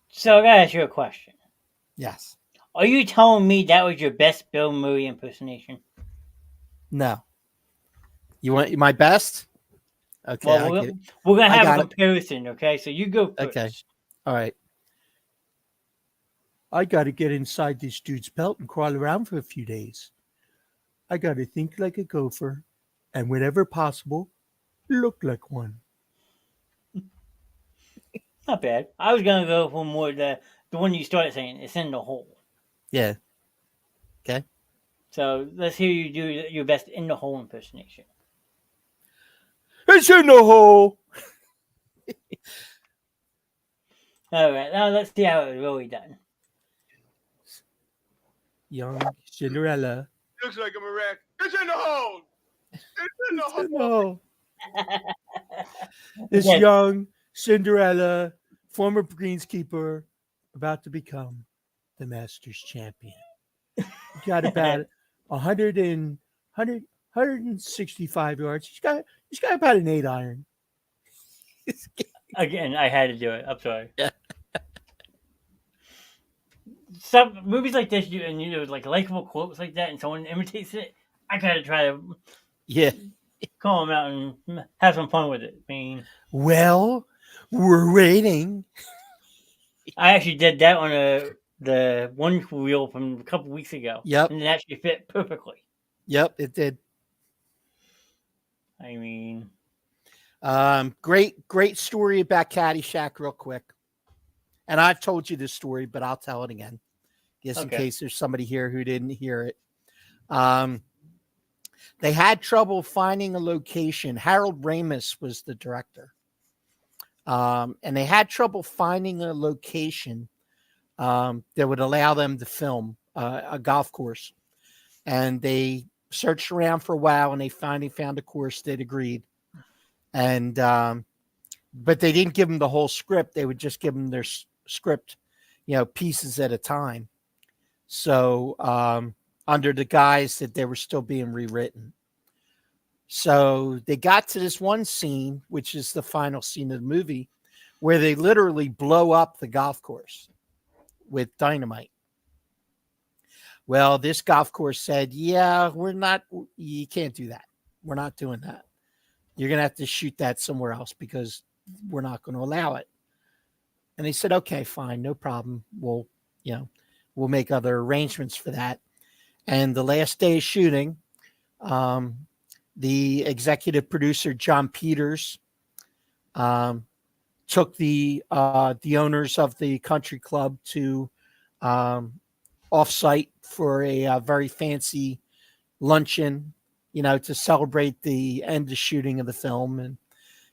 So I gotta ask you a question. Yes. Are you telling me that was your best Bill Murray impersonation? No. You want my best? Okay. Well, we're gonna have a comparison, okay? So you go first. Okay. All right. I got to get inside this dude's belt and crawl around for a few days. I got to think like a gopher and, whenever possible, look like one. Not bad. I was gonna go for more the one you started saying. It's in the hole. Yeah. Okay. So let's hear you do your best in the hole impersonation. It's in the hole. All right. Now let's see how it was really done. young Cinderella. Looks like a miracle. It's in the hole. It's in the hole. No, this Yes. young Cinderella, former greenskeeper, about to become the Masters champion. Got about 100 and 165 yards. He's got about an 8 iron. Again, I had to do it. I'm sorry. Yeah. Some movies like this, like likable quotes like that, and someone imitates it. I gotta try to Yeah. call them out and have some fun with it. I mean, Well, we're waiting. I actually did that on the one reel from a couple weeks ago. Yep. And it actually fit perfectly. Yep, it did. I mean, Great story about Caddyshack, real quick. And I've told you this story, but I'll tell it again, just in Okay. case there's somebody here who didn't hear it. They had trouble finding a location. Harold Ramis was the director. And they had trouble finding a location that would allow them to film a golf course. And they searched around for a while, and they finally found a course that agreed. And but they didn't give them the whole script. They would just give them their script, pieces at a time. So under the guise that they were still being rewritten. So they got to this one scene, which is the final scene of the movie, where they literally blow up the golf course with dynamite. Well, this golf course said, yeah, you can't do that. We're not doing that. You're going to have to shoot that somewhere else because we're not going to allow it. And they said, okay, fine, no problem. We'll make other arrangements for that. And the last day of shooting, the executive producer, John Peters, took the owners of the country club to offsite for a very fancy luncheon, to celebrate the end of shooting of the film. And,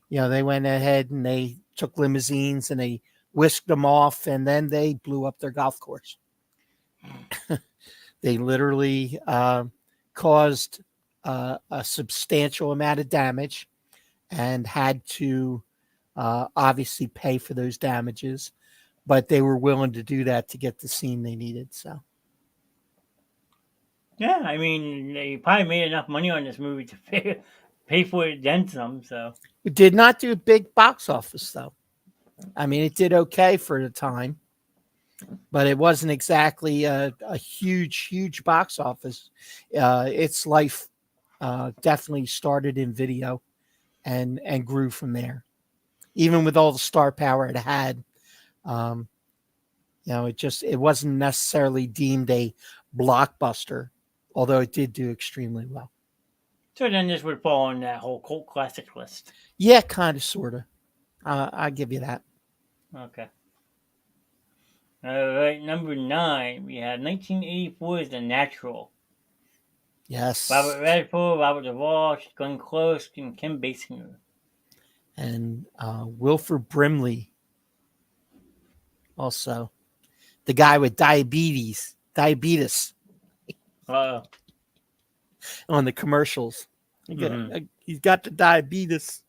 they went ahead and they took limousines and they whisked them off, and then they blew up their golf course. They literally caused a substantial amount of damage and had to obviously pay for those damages, but they were willing to do that to get the scene they needed. So, yeah, I mean, they probably made enough money on this movie to pay for it then some. So it did not do a big box office, though. I mean, it did okay for the time, but it wasn't exactly a huge box office. Its life definitely started in video and grew from there. Even with all the star power it had, it wasn't necessarily deemed a blockbuster, although it did do extremely well. So then this would fall on that whole cult classic list. Yeah, kind of, sort of. I'll give you that. Okay. All right, number 9, we have 1984's The Natural. Yes. Robert Redford, Robert Duvall, Glenn Close, and Kim Basinger. And Wilford Brimley, also. The guy with diabetes Uh-oh. on the commercials. He's got the diabetes.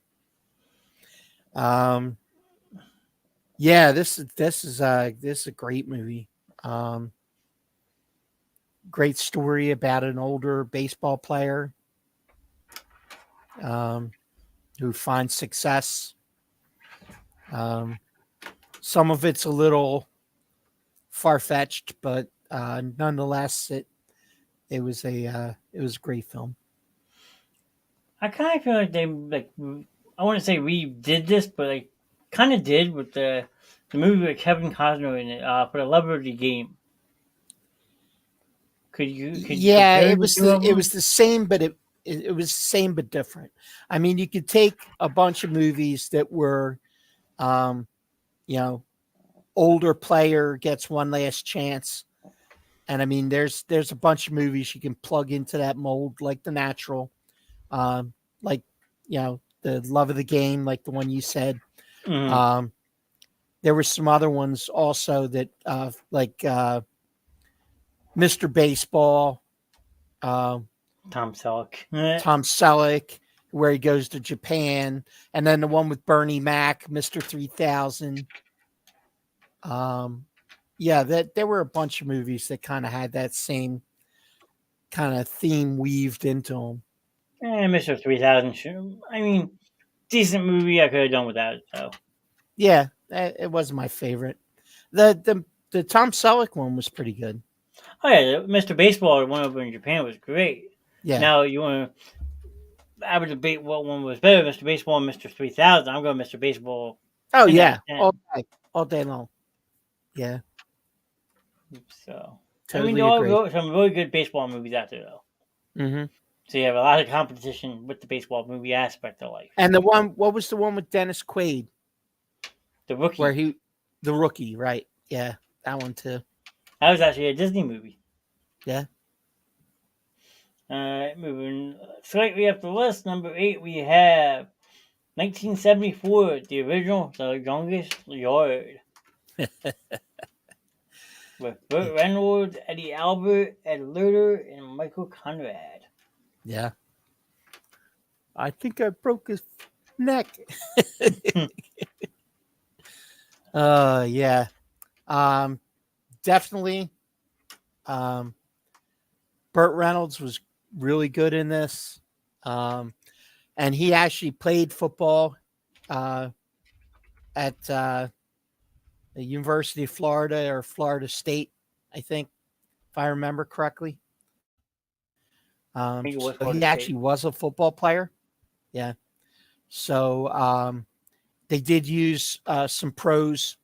Yeah, this is a great movie. Great story about an older baseball player who finds success. Some of it's a little far-fetched, but nonetheless, it was a great film. I kind of feel like they I want to say redid this, but they kind of did with the movie with Kevin Costner in it, For the Love of the Game. Could you Yeah, compare it was the two of them? the same, but it was the same but different. I mean, you could take a bunch of movies that were, older player gets one last chance, and I mean, there's a bunch of movies you can plug into that mold, like The Natural, like The Love of the Game, like the one you said. Mhm. There were some other ones also that Mr. Baseball, Tom Selleck. Tom Selleck, where he goes to Japan, and then the one with Bernie Mac, Mr. 3000. There were a bunch of movies that kind of had that same kind of theme weaved into them. Mr. 3000. I mean, decent movie. I could have done without it, though. Yeah, it wasn't my favorite. The Tom Selleck one was pretty good. Oh yeah, Mr. Baseball, the one over in Japan, was great. Yeah. Now you want to? I would debate what one was better, Mr. Baseball and Mr. 3000. I'm going Mr. Baseball. Oh 10 yeah, out of 10. all day long. Yeah. So Totally there are agree. some really good baseball movies out there, though. Mm-hmm. So you have a lot of competition with the baseball movie aspect of life. And what was the one with Dennis Quaid? The Rookie. The Rookie, right? Yeah, that one too. That was actually a Disney movie. Yeah. Moving slightly up the list, number 8, we have 1974, the original, The Longest Yard. With Burt Reynolds, Eddie Albert, Ed Loder, and Michael Conrad. Yeah. I think I broke his neck. Yeah. Definitely. Burt Reynolds was really good in this. And he actually played football at the University of Florida or Florida State, I think, if I remember correctly. So he actually was a football player. Yeah. So they did use some pros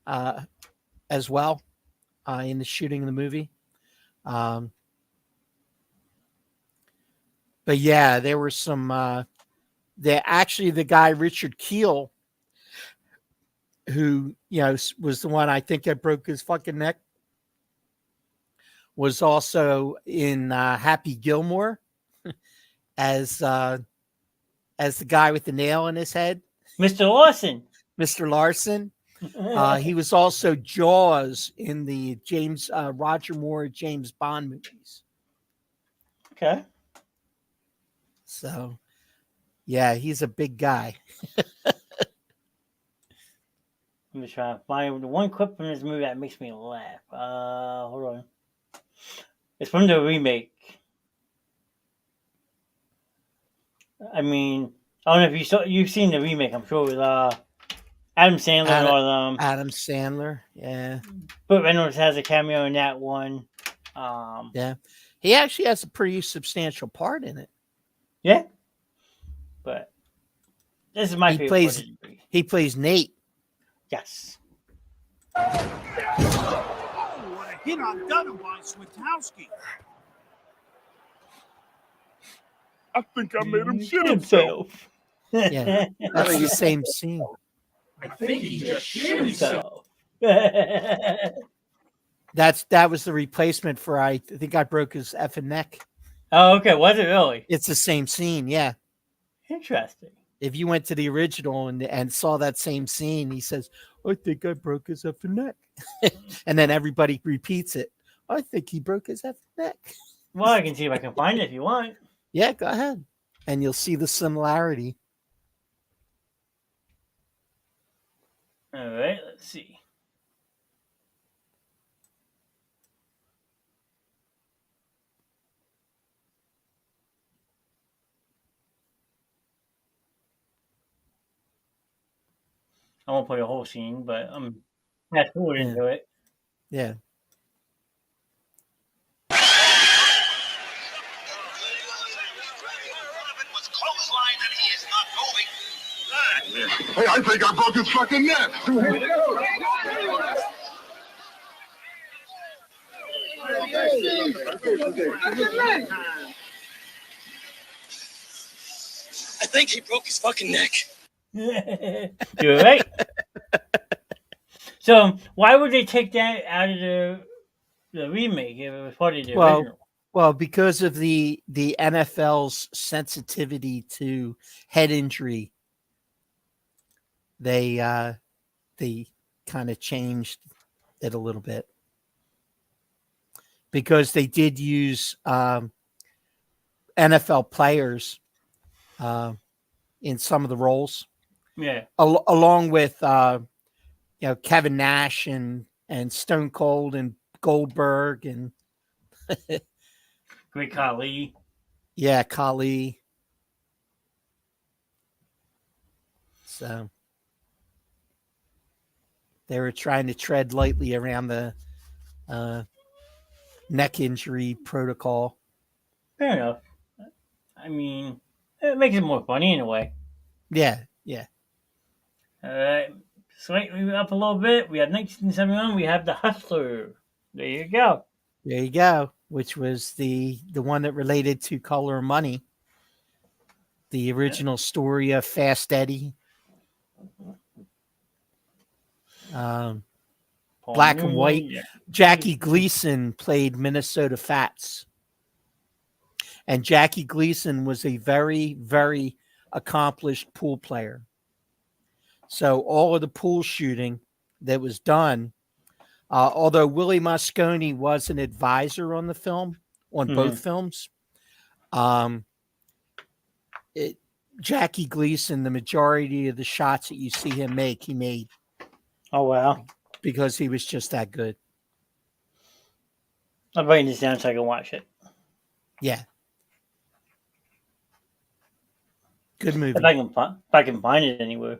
as well in the shooting of the movie. But yeah, there were some. The guy Richard Keel, who was the one I think that broke his fucking neck, was also in Happy Gilmore as the guy with the nail in his head, Mr. Lawson. Mr. Larson. He was also Jaws in the Roger Moore James Bond movies. Okay. So, yeah, he's a big guy. I'm just trying to find the one clip from this movie that makes me laugh. Hold on. It's from the remake. I mean, I don't know if you've seen the remake. I'm sure it was Adam Sandler Adam Sandler, yeah. But Reynolds has a cameo in that one. Yeah, he actually has a pretty substantial part in it. Yeah, but this is my favorite. He plays Nate. Yes. Oh, what a hit on Dunham by Switowski. I think I made him shit himself. Yeah, that's the same scene. I think he just shit himself. That was the replacement for I think I broke his effing neck. Oh, okay. Was it really? It's the same scene, yeah. Interesting. If you went to the original and saw that same scene, he says, I think I broke his effing neck. And then everybody repeats it. I think he broke his effing neck. Well, I can see if I can find it if you want. Yeah, go ahead. And you'll see the similarity. All right, let's see. I won't play a whole scene, but I'm fast forward into it. Yeah. Hey, I think I broke his fucking neck. I think he broke his fucking neck. You're right. So why would they take that out of the remake if it was part of the original? Well, because of the NFL's sensitivity to head injury, they kind of changed it a little bit. because they did use NFL players in some of the roles, Yeah. along with Kevin Nash and Stone Cold and Goldberg and Great Khali. Khali. So they were trying to tread lightly around the neck injury protocol. Fair enough. I mean, it makes it more funny in a way. Yeah. All right. Slightly up a little bit. We have 1971. We have The Hustler. There you go. There you go. Which was the one that related to Color of Money, the original story of Fast Eddie. Black and white. Yeah. Jackie Gleason played Minnesota Fats. And Jackie Gleason was a very, very accomplished pool player. So all of the pool shooting that was done, although Willie Moscone was an advisor on the film, on both films, Jackie Gleason, the majority of the shots that you see him make, he made. Oh, wow. Because he was just that good. I'm writing this down so I can watch it. Yeah. Good movie. If I can find it anywhere.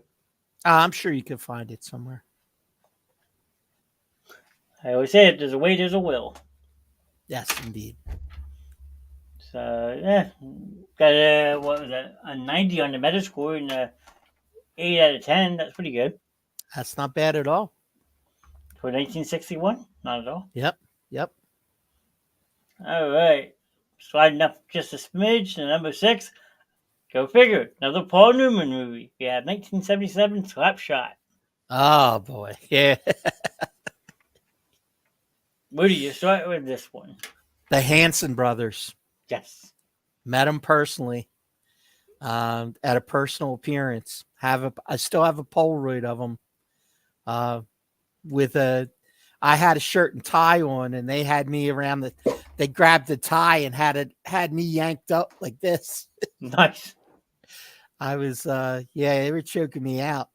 I'm sure you can find it somewhere. I always say if there's a way, there's a will. Yes, indeed. So, yeah. Got a 90 on the Metascore and a 8 out of 10. That's pretty good. That's not bad at all. For 1961? Not at all. Yep. All right. Sliding up just a smidge to number 6. Go figure. Another Paul Newman movie. We have 1977 Slapshot. Oh, boy. Yeah. Where do you start with this one? The Hanson brothers. Yes. Met them personally at a personal appearance. I still have a Polaroid of them. I had a shirt and tie on, and they had me around they grabbed the tie and had me yanked up like this. Nice. I was, they were choking me out.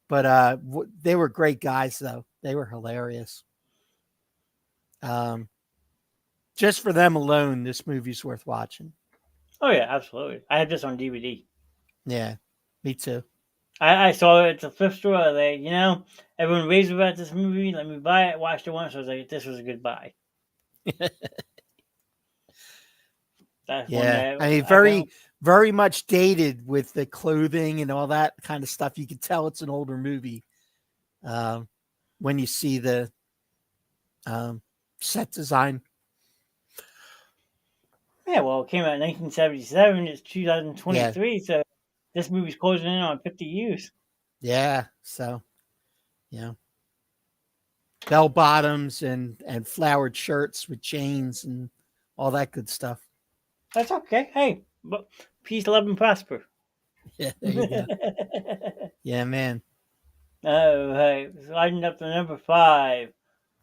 but they were great guys, though. They were hilarious. Just for them alone, this movie's worth watching. Oh, yeah, absolutely. I have this on DVD. Yeah, me too. I saw it at the thrift store. Everyone raves about this movie. Let me buy it. Watched it once. I was like, this was a good buy. That's Yeah, one very much dated with the clothing and all that kind of stuff. You can tell it's an older movie when you see the set design. Yeah, well, it came out in 1977. It's 2023, yeah. So this movie's closing in on 50 years. Yeah, so, bell bottoms and flowered shirts with chains and all that good stuff. That's okay. Hey, but peace, love, and prosper. Yeah, there you go. Yeah, man. All right, sliding up to number 5,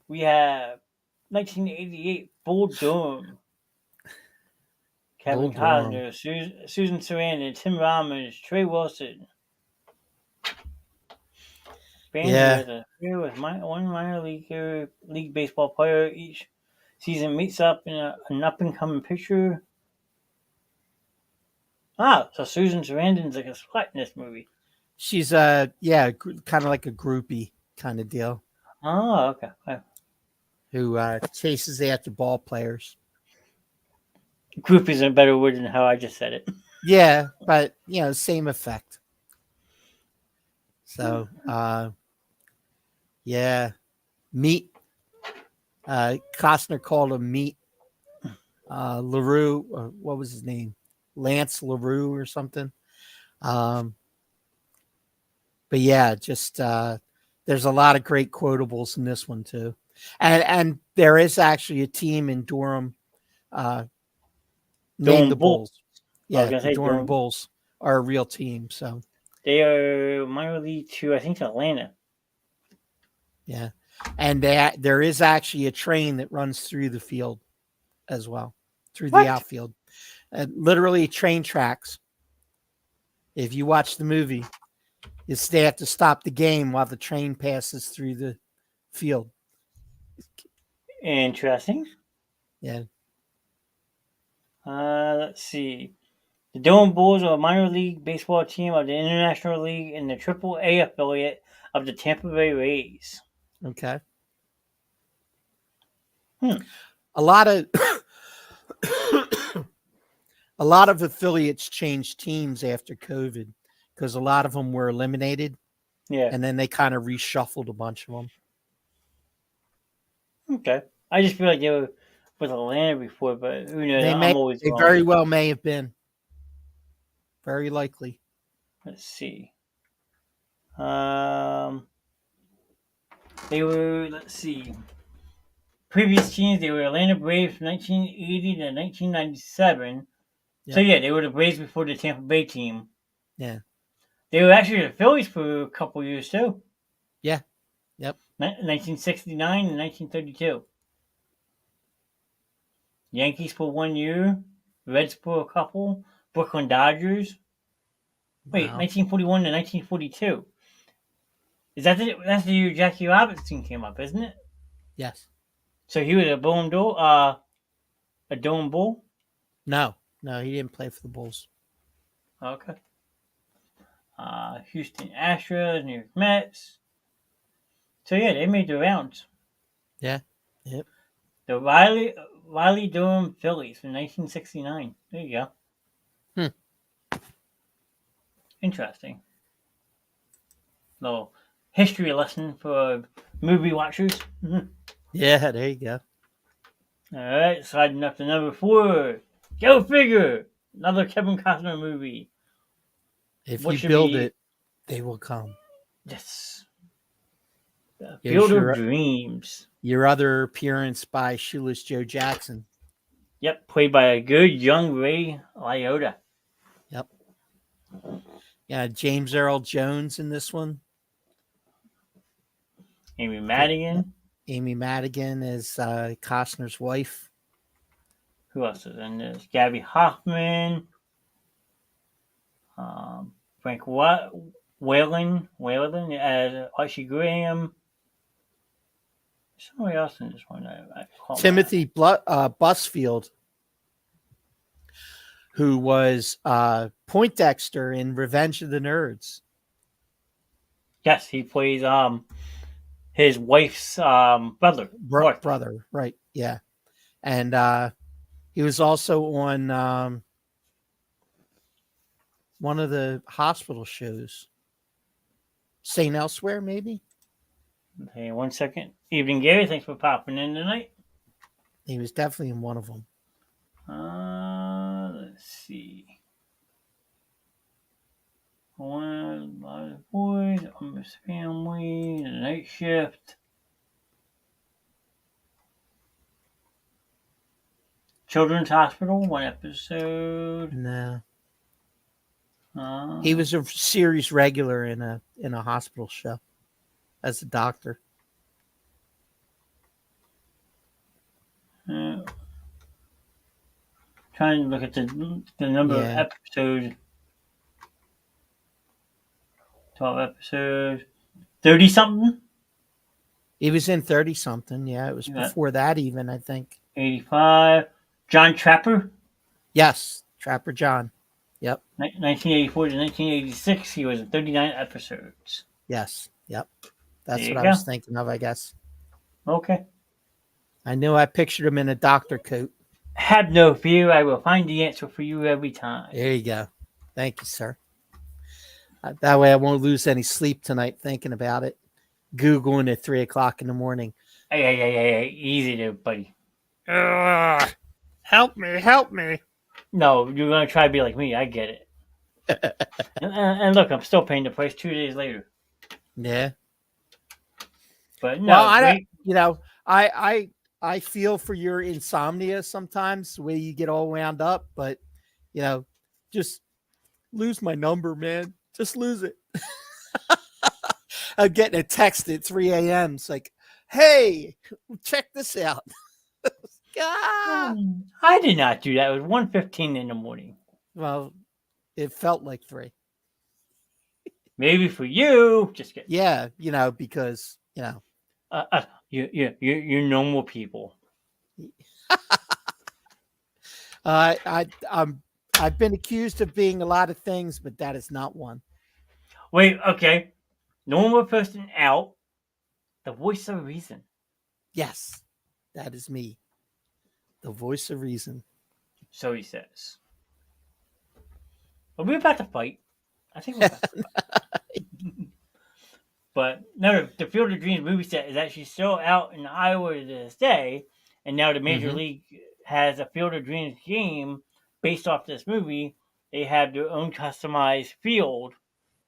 we have 1988 Bull Durham. Kevin Costner, Susan Sarandon, Tim Robbins, Trey Wilson. Bands with one minor league baseball player each season meets up in an up-and-coming picture. So Susan Sarandon's like a slut in this movie. She's kind of like a groupie kind of deal. Oh, okay. Who chases after ball players. Groupie is a better word than how I just said it. Yeah, but same effect. So, Meat. Costner called him Meat. LaRue, what was his name? Lance LaRue or something. But yeah, just there's a lot of great quotables in this one too, and there is actually a team in Durham named the Bulls. Yeah, the Durham Bulls are a real team. So they are minor league to, I think, Atlanta. Yeah, And there is actually a train that runs through the field as well, through the What? outfield. Literally train tracks. If you watch the movie, they have to stop the game while the train passes through the field. Interesting. Yeah. Let's see. The Durham Bulls are a minor league baseball team of the International League and the Triple-A affiliate of the Tampa Bay Rays. Okay. Hmm. A lot of a lot of affiliates changed teams after COVID because a lot of them were eliminated, Yeah. and then they kind of reshuffled a bunch of them. Okay. I just feel like they were with Atlanta before, but who knows? I'm always They wrong. very well may have been. Very likely. Let's see. They were, let's see. Previous teams, they were Atlanta Braves from 1980 to 1997. So, Yep. yeah, they were the Braves before the Tampa Bay team. Yeah. They were actually the Phillies for a couple years, too. Yeah. Yep. 1969 and 1932. Yankees for 1 year. Reds for a couple. Brooklyn Dodgers. Wait, Wow. 1941 to 1942. That's the year Jackie Robinson came up, isn't it? Yes. So he was a Dome Bull? No, he didn't play for the Bulls. Okay. Houston Astros, New York Mets. So yeah, they made the rounds. Yeah. Yep. The Riley Durham Phillies from 1969. There you go. Interesting. Little history lesson for movie watchers. Yeah, there you go. All right, sliding up to number 4. Go figure. Another Kevin Costner movie. If What you should build be- it, they will come. Yes. The Here's Field of Dreams. Your other appearance by Shoeless Joe Jackson. Yep, played by a good young Ray Liotta. Yep. Yeah, James Earl Jones in this one. Amy Madigan. Amy Madigan is Costner's wife. Who else is in this? Gabby Hoffman. Frank Whalen as Archie Graham. Somebody else in this one. I call Timothy Busfield, who was Poindexter in Revenge of the Nerds. Yes, he plays his wife's brother. Brother, right? Yeah, and he was also on one of the hospital shows, St. Elsewhere, maybe. Hey, 1 second. Evening, Gary. Thanks for popping in tonight. He was definitely in one of them. Let's see. One, a lot of boys, Miss Family, The Night Shift. Children's Hospital, 1 episode. No, he was a series regular in a hospital show as a doctor. Trying to look at the number of episodes. 12 episodes. 30 something? He was in 30 something. Yeah, it was before that even, I think. 85. John Trapper? Yes, Trapper John. Yep. 1984 to 1986, he was in 39 episodes. Yes. Yep. That's There what you I was go. thinking of, I guess. Okay. I knew I pictured him in a doctor coat. Have no fear, I will find the answer for you every time. There you go. Thank you, sir. That way I won't lose any sleep tonight thinking about it. Googling at 3 o'clock in the morning. Hey, easy there, buddy. Help me. No, you're going to try to be like me. I get it. and look, I'm still paying the price 2 days later. Yeah. But no, Well, I feel for your insomnia sometimes, the way you get all wound up, but just lose my number, man. Just lose it. I'm getting a text at 3 a.m. It's like, Hey, check this out. Ah! I did not do that. It was 1:15 in the morning. Well, it felt like 3. Maybe for you. Just kidding. Yeah, because You're normal people. I've been accused of being a lot of things, but that is not one. Wait, okay. Normal person out. The voice of reason. Yes, that is me. The voice of reason. So he says. Are we about to fight? I think we're about to fight. But no, the Field of Dreams movie set is actually still out in Iowa to this day, and now the Major Mhm. League has a Field of Dreams game based off this movie. They have their own customized field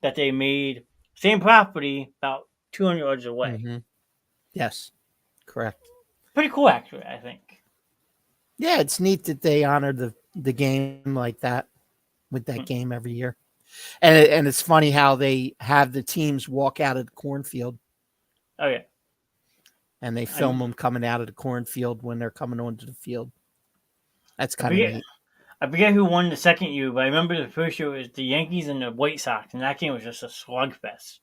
that they made, same property, about 200 yards away. Mhm. Yes, correct. Pretty cool, actually, I think. Yeah, it's neat that they honor the game like that with that Hmm. game every year. And it's funny how they have the teams walk out of the cornfield Oh, yeah. and they film them coming out of the cornfield when they're coming onto the field. That's I kind of forget, neat. I forget who won the second year, but I remember the first year was the Yankees and the White Sox, and that game was just a slugfest.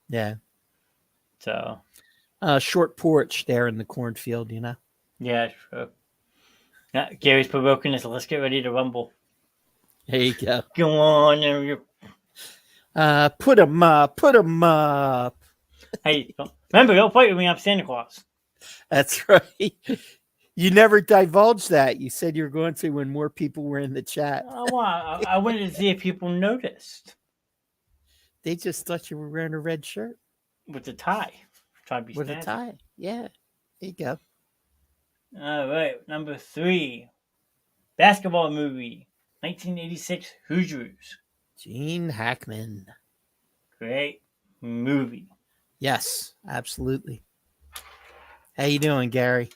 Yeah. So, Short porch there in the cornfield, yeah, true. Yeah, Gary's provoking us. Let's get ready to rumble. There you go. Go on. And Put them up. Put them up. hey, remember, don't fight with me. I'm Santa Claus. That's right. You never divulged that. You said you were going to when more people were in the chat. I wanted to see if people noticed They just thought you were wearing a red shirt with the tie. Try to be with a snazzy. tie. Yeah. There you go. All right, number 3, basketball movie, 1986 Hoosiers. Gene Hackman. Great movie. Yes, absolutely. How you doing, Gary?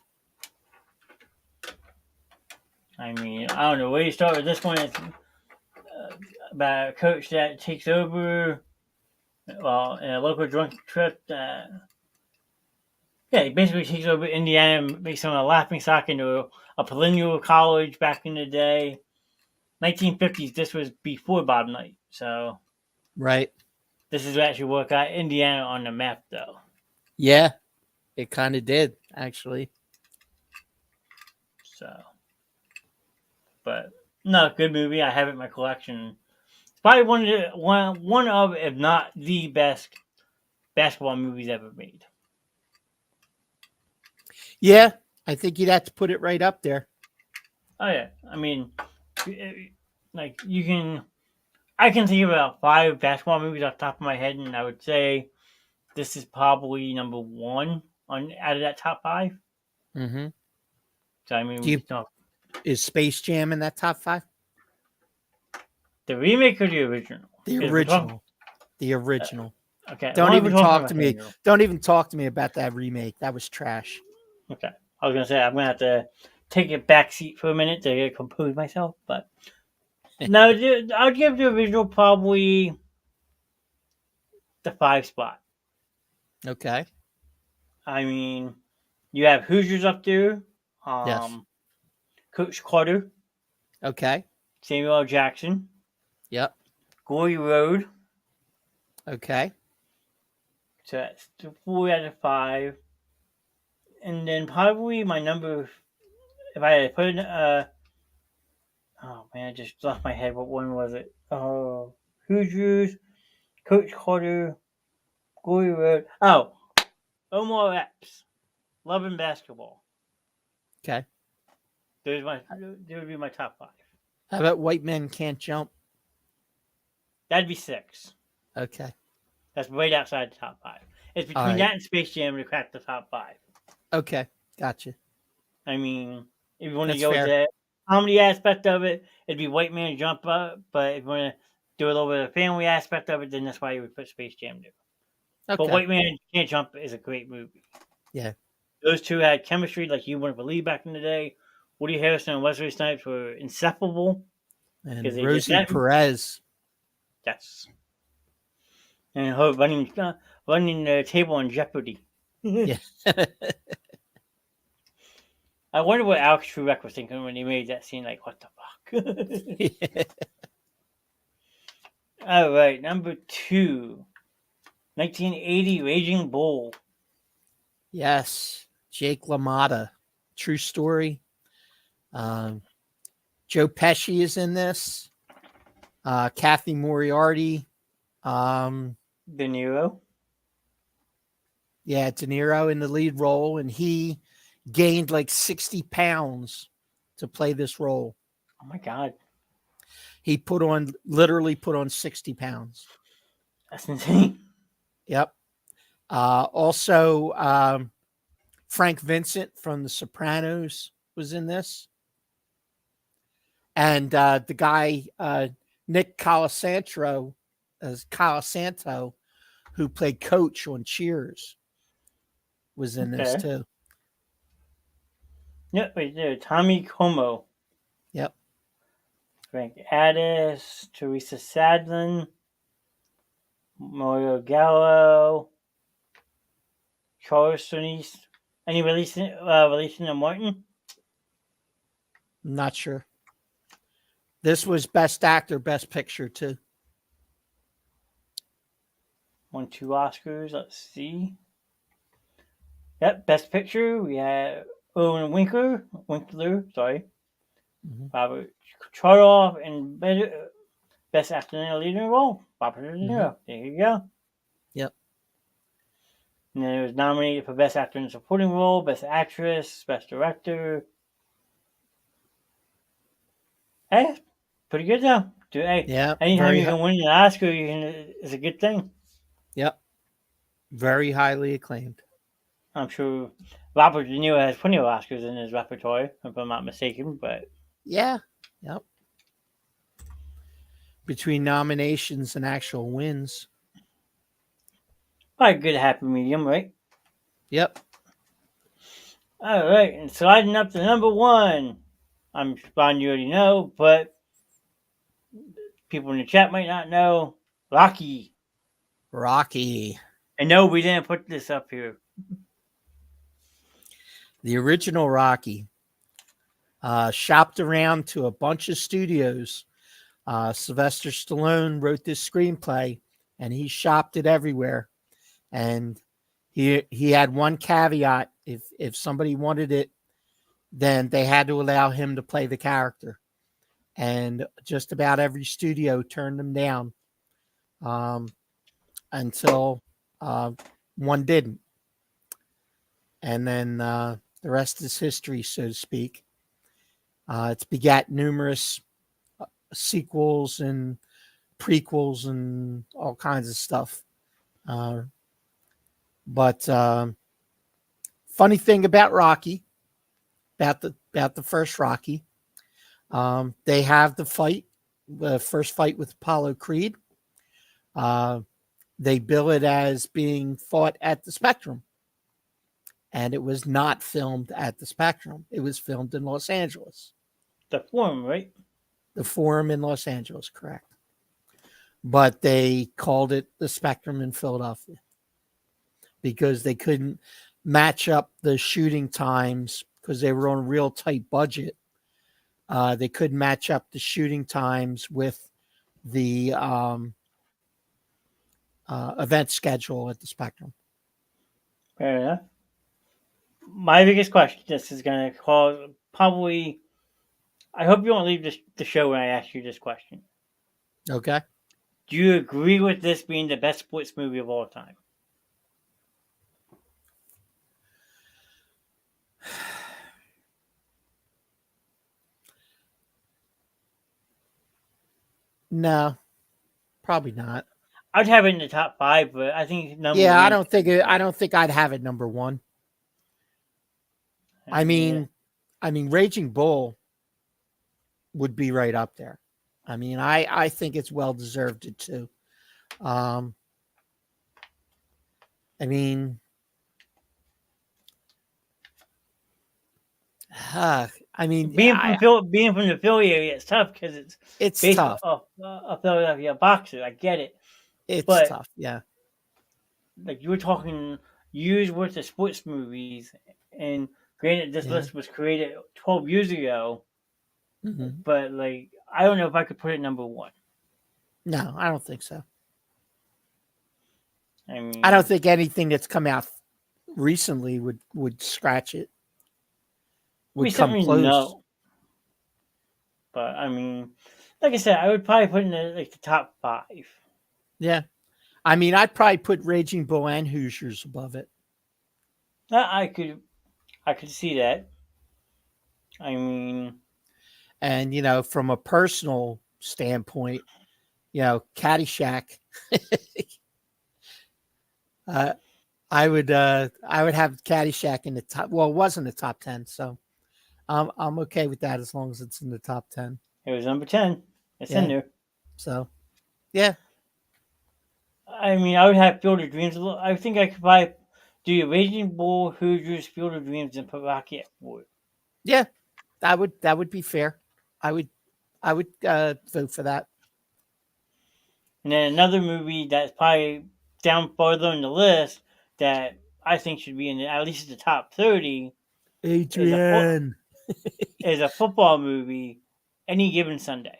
I mean, I don't know where you start with this one. It's about a coach that takes over, well, in a local drunk trip. Yeah, he basically takes over Indiana and makes them a laughingstock into a perennial college back in the day. 1950s, this was before Bob Knight. So Right. this is actually what got Indiana on the map, though. Yeah, it kind of did, actually. So, but no, good movie. I have it in my collection. It's probably one of, if not the best basketball movies ever made. Yeah, I think you'd have to put it right up there. Oh yeah, I mean, like I can think of about 5 basketball movies off the top of my head, and I would say this is probably number 1 on out of that top 5. Mm-hmm. So I mean, Is Space Jam in that top 5? the remake or the original? The 'Cause original. The original. Okay, Don't why even we're talking talk about to the me. original. Don't even talk to me about that remake. That was trash. Okay, I was gonna say I'm gonna have to take a back seat for a minute to compose myself, but no, I'd give the original probably the 5 spot. Okay. I mean, you have Hoosiers up there, Yes. Coach Carter, Okay. Samuel L. Jackson, Yep. Glory Road. Okay. So that's 4 out of 5. And then probably my number, if I had to put it, oh man, I just lost my head. What one was it? Hoosiers, Coach Carter, Glory Road. Oh, Omar Epps, Love and Basketball. Okay. There would be my top 5. How about White Men Can't Jump? That'd be 6. Okay. That's right outside the top 5. It's between right. that and Space Jam to crack the top 5. Okay. Gotcha. I mean, if you want to That's go fair. with the comedy aspect of it, it'd be White Man Jump Up. But if you want to do a little bit of the family aspect of it, then that's why you would put Space Jam there. Okay. But White Man Can't Jump is a great movie. Yeah. Those two had chemistry like you wouldn't believe back in the day. Woody Harrelson and Wesley Snipes were inseparable. And 'Cause they Rosie did that. Perez. Yes. And her running the table on Jeopardy. Yeah. I wonder what Alex Trebek was thinking when he made that scene. Like, what the fuck? All right, number 2, 1980, Raging Bull. Yes. Jake LaMotta. True story. Um, Joe Pesci is in this. Kathy Moriarty. De Niro. Yeah, De Niro in the lead role, and he gained like 60 pounds to play this role. Oh my god, He literally put on 60 pounds. that's insane. Yep. Also, Frank Vincent from The Sopranos was in this. And the guy, Nick Colasanto, who played Coach on Cheers, was in this Okay. too. Yep, right there. Tommy Como. Yep. Frank Addis, Teresa Sadlin, Mario Gallo, Charles Sonis. Any relation to Martin? Not sure. This was Best Actor, Best Picture too. Won 2 Oscars. Let's see. Yep, Best Picture. We had Owen Winkler, sorry. Robert Charloff, and Best Actor in a Leading Role. Robert De Niro. There you go. Yep. And then it was nominated for Best Actor in a Supporting Role, Best Actress, Best Director. Hey, pretty good though. Hey, Yeah. anytime you can win an Oscar, it's a good thing. Yep. Very highly acclaimed. I'm sure Robert De Niro has plenty of Oscars in his repertoire, if I'm not mistaken. But yeah, yep. Between nominations and actual wins. probably a good happy medium, right? Yep. All right, and sliding up to number 1. I'm Spawn, you already know, but people in the chat might not know. Rocky. And no, we didn't put this up here. The original Rocky. Shopped around to a bunch of studios. Sylvester Stallone wrote this screenplay, and he shopped it everywhere. And he had one caveat: if somebody wanted it, then they had to allow him to play the character. And just about every studio turned him down, until one didn't. And then the rest is history, so to speak. It's begat numerous sequels and prequels and all kinds of stuff. But funny thing about Rocky, about the first Rocky, they have the first fight with Apollo Creed. They bill it as being fought at the Spectrum. And it was not filmed at the Spectrum. It was filmed in Los Angeles. The Forum, right? The Forum in Los Angeles, correct. But they called it the Spectrum in Philadelphia because they couldn't match up the shooting times because they were on a real tight budget. They couldn't match up the shooting times with the event schedule at the Spectrum. Fair enough. My biggest question, this is going to cause probably, I hope you won't leave the show when I ask you this question. Okay. Do you agree with this being the best sports movie of all time? No, probably not. I'd have it in the top 5, but I think number Yeah, 1. I don't think I'd have it number 1. I mean, Raging Bull would be right up there. I mean, I think it's well deserved it too. I mean, being from the Philly area, it's tough because it's based tough. off a Philadelphia boxer. I get it, It's but tough. Yeah. like you were talking years worth of sports movies. And granted, this Yeah. list was created 12 years ago, Mhm. but like I don't know if I could put it number one. No, I don't think so. I I don't mean, think anything that's come out recently would scratch it. we Would come certainly close. know, but I mean, like I said, I would probably put in like the top five. Yeah. I mean, I'd probably put Raging Bull and Hoosiers above it. I could see that. I mean, And from a personal standpoint, Caddyshack. uh, I would have Caddyshack in the top. Well, it was in the top 10, so I'm okay with that as long as it's in the top 10. it was number 10. It's in Yeah. there. So yeah, I mean, I would have Field of Dreams. I think I could probably do Raging Bull, Hoosiers, Field of Dreams, and put Rocky at 4. yeah, that would be fair. I would vote for that. And then another movie that's probably down further on the list that I think should be in at least the top 30 is Adrian, is a football movie, Any Given Sunday.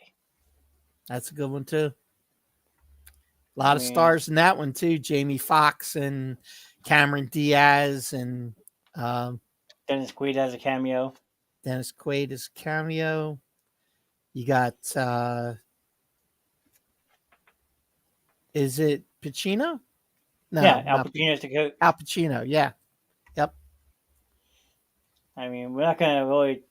that's a good one too. A I lot of mean, stars in that one too. Jamie Foxx and Cameron Diaz and um, Dennis Quaid has a cameo. Dennis Quaid as cameo. You got is it Pacino? Yeah, No, Al not Pacino's the coach. Al Pacino. Yeah. Yep. I mean, we're not going to really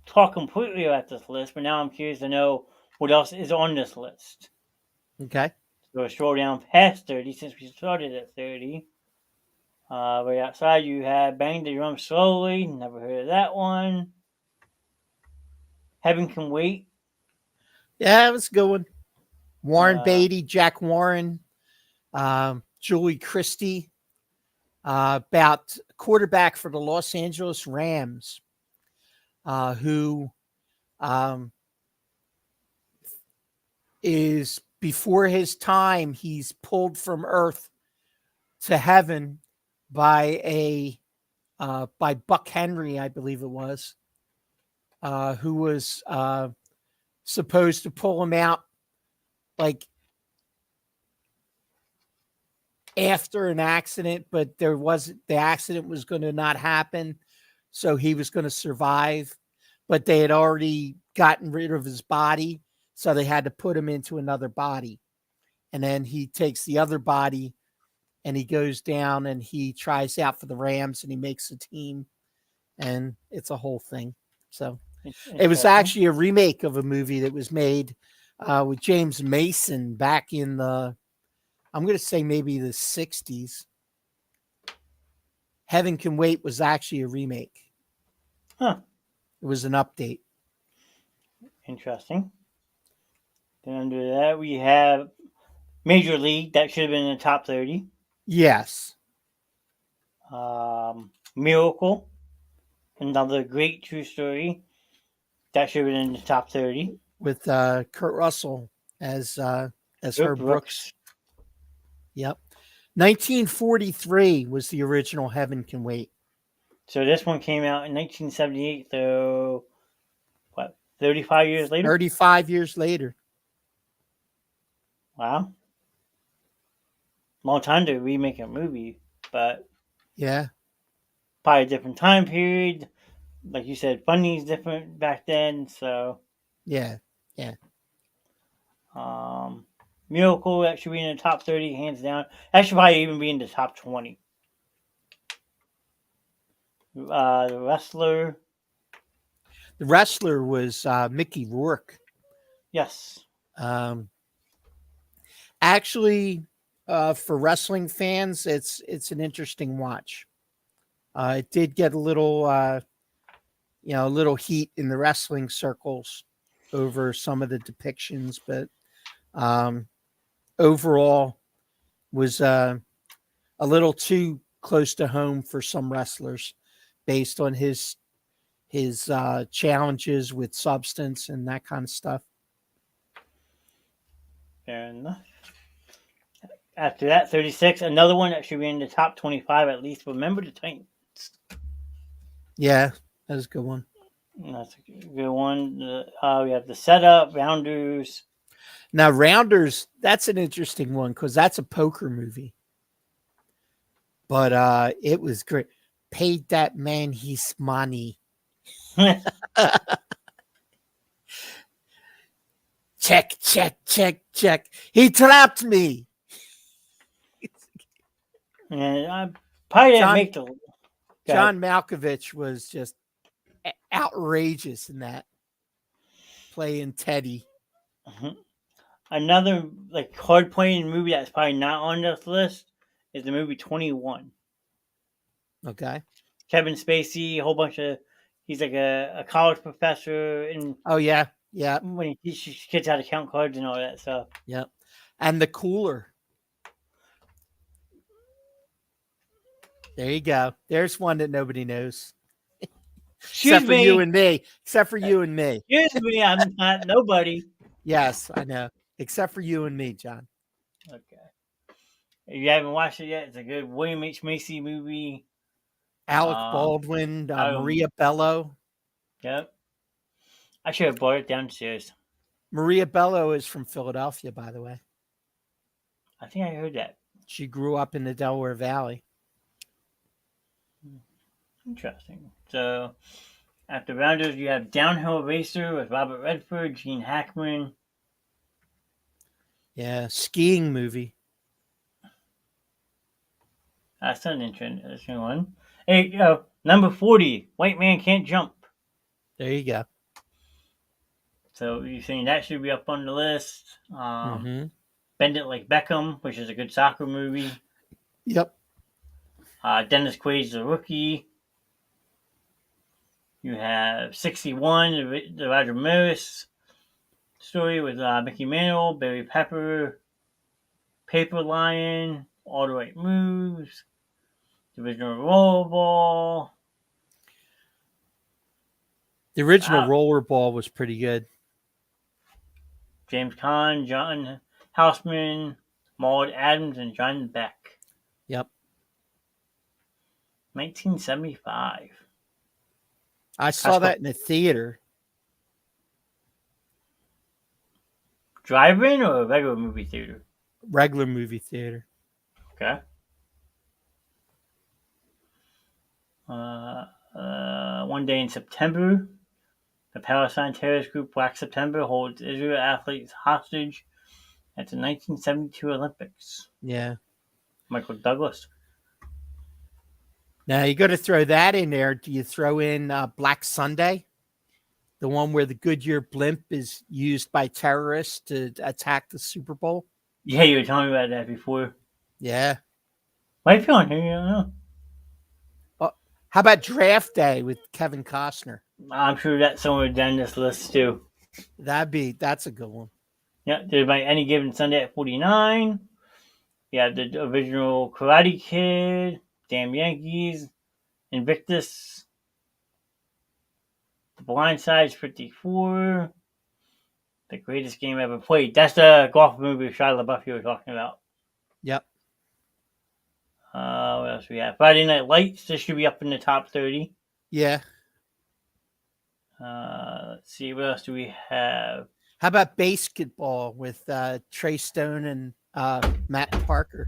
talk completely about this list, but now I'm curious to know what else is on this list. Okay. So we'll scroll down past 30 since we started at 30. Right outside, you have Bang the Drum Slowly. Never heard of that one. Heaven Can Wait. Yeah, it was a good one. Warren Uh, Beatty, Jack Warren, Julie Christie, about quarterback for the Los Angeles Rams, who um, is before his time. He's pulled from earth to heaven by by Buck Henry, I believe it was, who was supposed to pull him out like after an accident, but the accident was going to not happen, so he was going to survive, but they had already gotten rid of his body, so they had to put him into another body, and then he takes the other body and he goes down and he tries out for the Rams and he makes a team, and it's a whole thing. So it was interesting. actually a remake of a movie that was made with James Mason back in I'm going to say maybe the 60s. Heaven Can Wait was actually a remake. Huh. It was an update. Interesting. Then under that, we have Major League. That should have been in the top 30. Yes. Miracle. Another great true story. That should have been in the top 30. With Kurt Russell as Herb Herb Brooks. Brooks. Yep. 1943 was the original Heaven Can Wait. So this one came out in 1978. So, what, 35 years later? 35 years later. Wow. Long time to remake a movie, but Yeah. probably a different time period. Like you said, funding's different back then. So, Yeah. Yeah. Miracle that should be in the top 30, hands down. That should probably even be in the top 20. The Wrestler. The Wrestler was Mickey Rourke. Yes. Actually, for wrestling fans, it's an interesting watch. It did get a little heat in the wrestling circles over some of the depictions, but overall was a little too close to home for some wrestlers based on his challenges with substance and that kind of stuff. Fair enough. After that, 36, another one that should be in the top 25 at least. Remember the Titans. Yeah, that was a good one. That's a good one. We have the setup, Rounders. Now, Rounders, that's an interesting one because that's a poker movie. But it was great. Paid that man his money. Check, check, check, check. He trapped me. And I probably didn't make the. John Malkovich was just outrageous in that, playing Teddy. Mhm. Another like hard playing movie that's probably not on this list is the movie 21. Okay. Kevin Spacey, a whole bunch of. He's like a college professor, and Oh yeah, yeah, when he teaches kids how to count cards and all that stuff. yep. And the cooler. There you go. There's one that nobody knows. Except for you and me. Except for you and me. Excuse me, I'm not nobody. Yes, I know. Except for you and me, John. Okay. If you haven't watched it yet, it's a good William H. Macy movie. Alec Baldwin, Maria Bello. Yep. I should have brought it downstairs. Maria Bello is from Philadelphia, by the way. I think I heard that. She grew up in the Delaware Valley. Interesting. So, after Rounders, you have Downhill Racer with Robert Redford, Gene Hackman. Yeah, skiing movie. That's an interesting one. Hey, number 40, White Man Can't Jump. There you go. So, you're saying that should be up on the list. Mm-hmm. Bend It Like Beckham, which is a good soccer movie. Yep. Dennis Quaid's The Rookie. You have 61, the Roger Maris story with Mickey Mantle, Barry Pepper, Paper Lion, All the Right Moves, the original Rollerball. The original Rollerball was pretty good. James Caan, John Houseman, Maud Adams, and John Beck. Yep. 1975. I saw that in the theater. Drive-in or a regular movie theater? Regular movie theater. Okay. One day in September, the Palestine terrorist group Black September holds Israel athletes hostage at the 1972 Olympics. Yeah. Michael Douglas. Now you got to throw that in there. Do you throw in Black Sunday? The one where the Goodyear blimp is used by terrorists to attack the Super Bowl? Yeah, you were telling me about that before. Yeah. Might be on here, I don't know. How about Draft Day with Kevin Costner? I'm sure that's somewhere down this list too. That's a good one. Yeah, there's by Any Given Sunday at 49. You have the original Karate Kid, Damn Yankees, Invictus, The Blind Side's 54. The Greatest Game Ever Played. That's the golf movie Shia LaBeouf you were talking about. Yep. What else we have? Friday Night Lights. This should be up in the top 30. Yeah. Let's see. What else do we have? How about Basketball with Trey Stone and Matt Parker?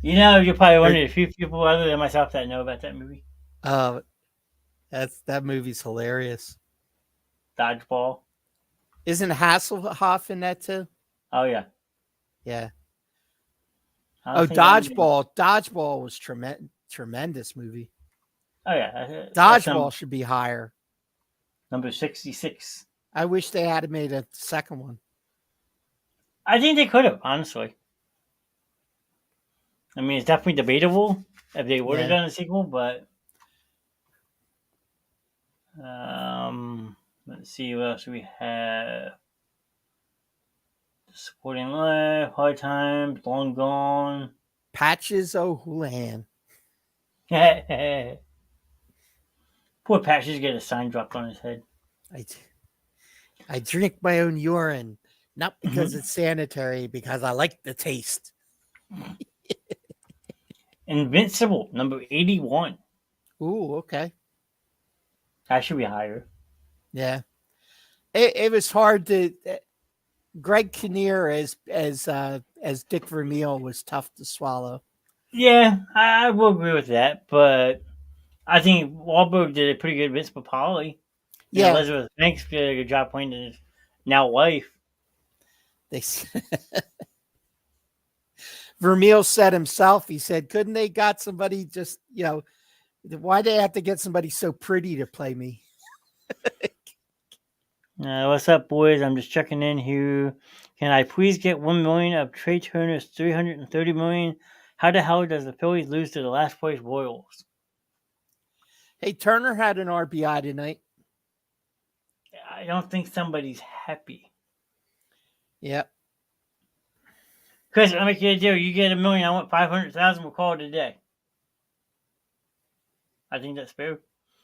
You know, you're probably one of the few people other than myself that know about that movie. That movie's hilarious. Dodgeball. Isn't Hasselhoff in that too? Oh, yeah. Yeah. Oh, Dodgeball. Dodgeball was tremendous movie. Oh, yeah. Dodgeball should be higher. Number 66. I wish they had made a second one. I think they could have, honestly. I mean, it's definitely debatable if they would have done a sequel, but let's see what else we have. Supporting Life, Hard Times, Long Gone. Patches O'Houlihan. Poor Patches get a sign dropped on his head. I drink my own urine. Not because it's sanitary, because I like the taste. Invincible, number 81. Ooh, okay. That should be higher. Yeah. It was hard to Greg Kinnear as Dick Vermeil was tough to swallow. Yeah, I will agree with that, but I think Wahlberg did a pretty good Vince Papali. And Yeah, Elizabeth Banks did a good job playing his now wife. they Vermeil said himself, he said, couldn't they got somebody just, why they have to get somebody so pretty to play me? What's up, boys? I'm just checking in here. Can I please get 1 million of Trey Turner's 330 million? How the hell does the Phillies lose to the last place Royals? Hey, Turner had an RBI tonight. I don't think somebody's happy. Yep. Chris, I'll make you a deal. You get 1 million, I want 500,000. We'll call it a day. I think that's fair.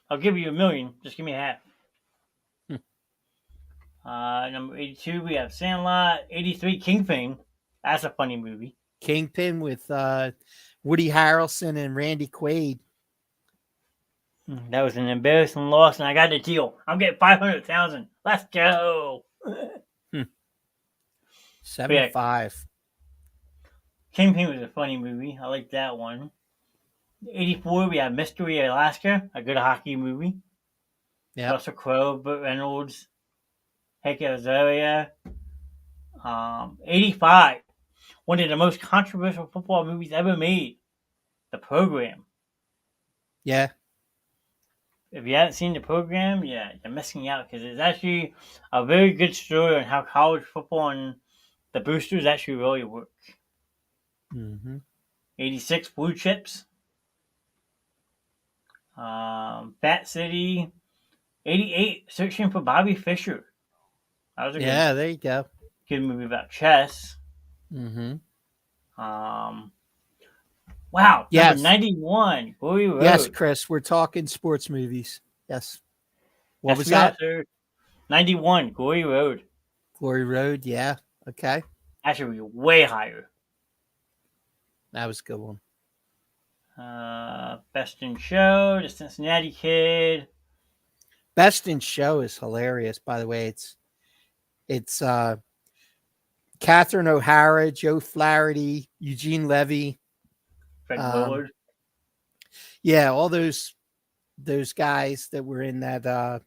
I'll give you 1 million. Just give me half. Number 82, we have Sandlot. 83, Kingpin. That's a funny movie. Kingpin with Woody Harrelson and Randy Quaid. That was an embarrassing loss, and I got a deal. I'm getting 500,000. Let's go. 7-5. Kingpin was a funny movie. I like that one. 84, we have Mystery Alaska, a good hockey movie. Yeah. Russell Crowe, Burt Reynolds, Hank Azaria. 85, one of the most controversial football movies ever made. The Program. Yeah. If you haven't seen The Program, yeah, you're missing out because it's actually a very good story on how college football and the boosters actually really work. Mm-hmm. 86, Blue Chips. Fat City. 88, Searching for Bobby Fischer. That was a there you go. good movie about chess. Mm-hmm. Wow, Yes. number 91, Glory Road. Yes, Chris, we're talking sports movies. Yes. What was that? 91, Glory Road. Glory Road, yeah. Okay. That should be way higher. That was a good one. Best in Show, The Cincinnati Kid. Best in Show is hilarious, by the way. It's Catherine O'Hara, Joe Flaherty, Eugene Levy. Fred Willard. Yeah, all those guys that were in that that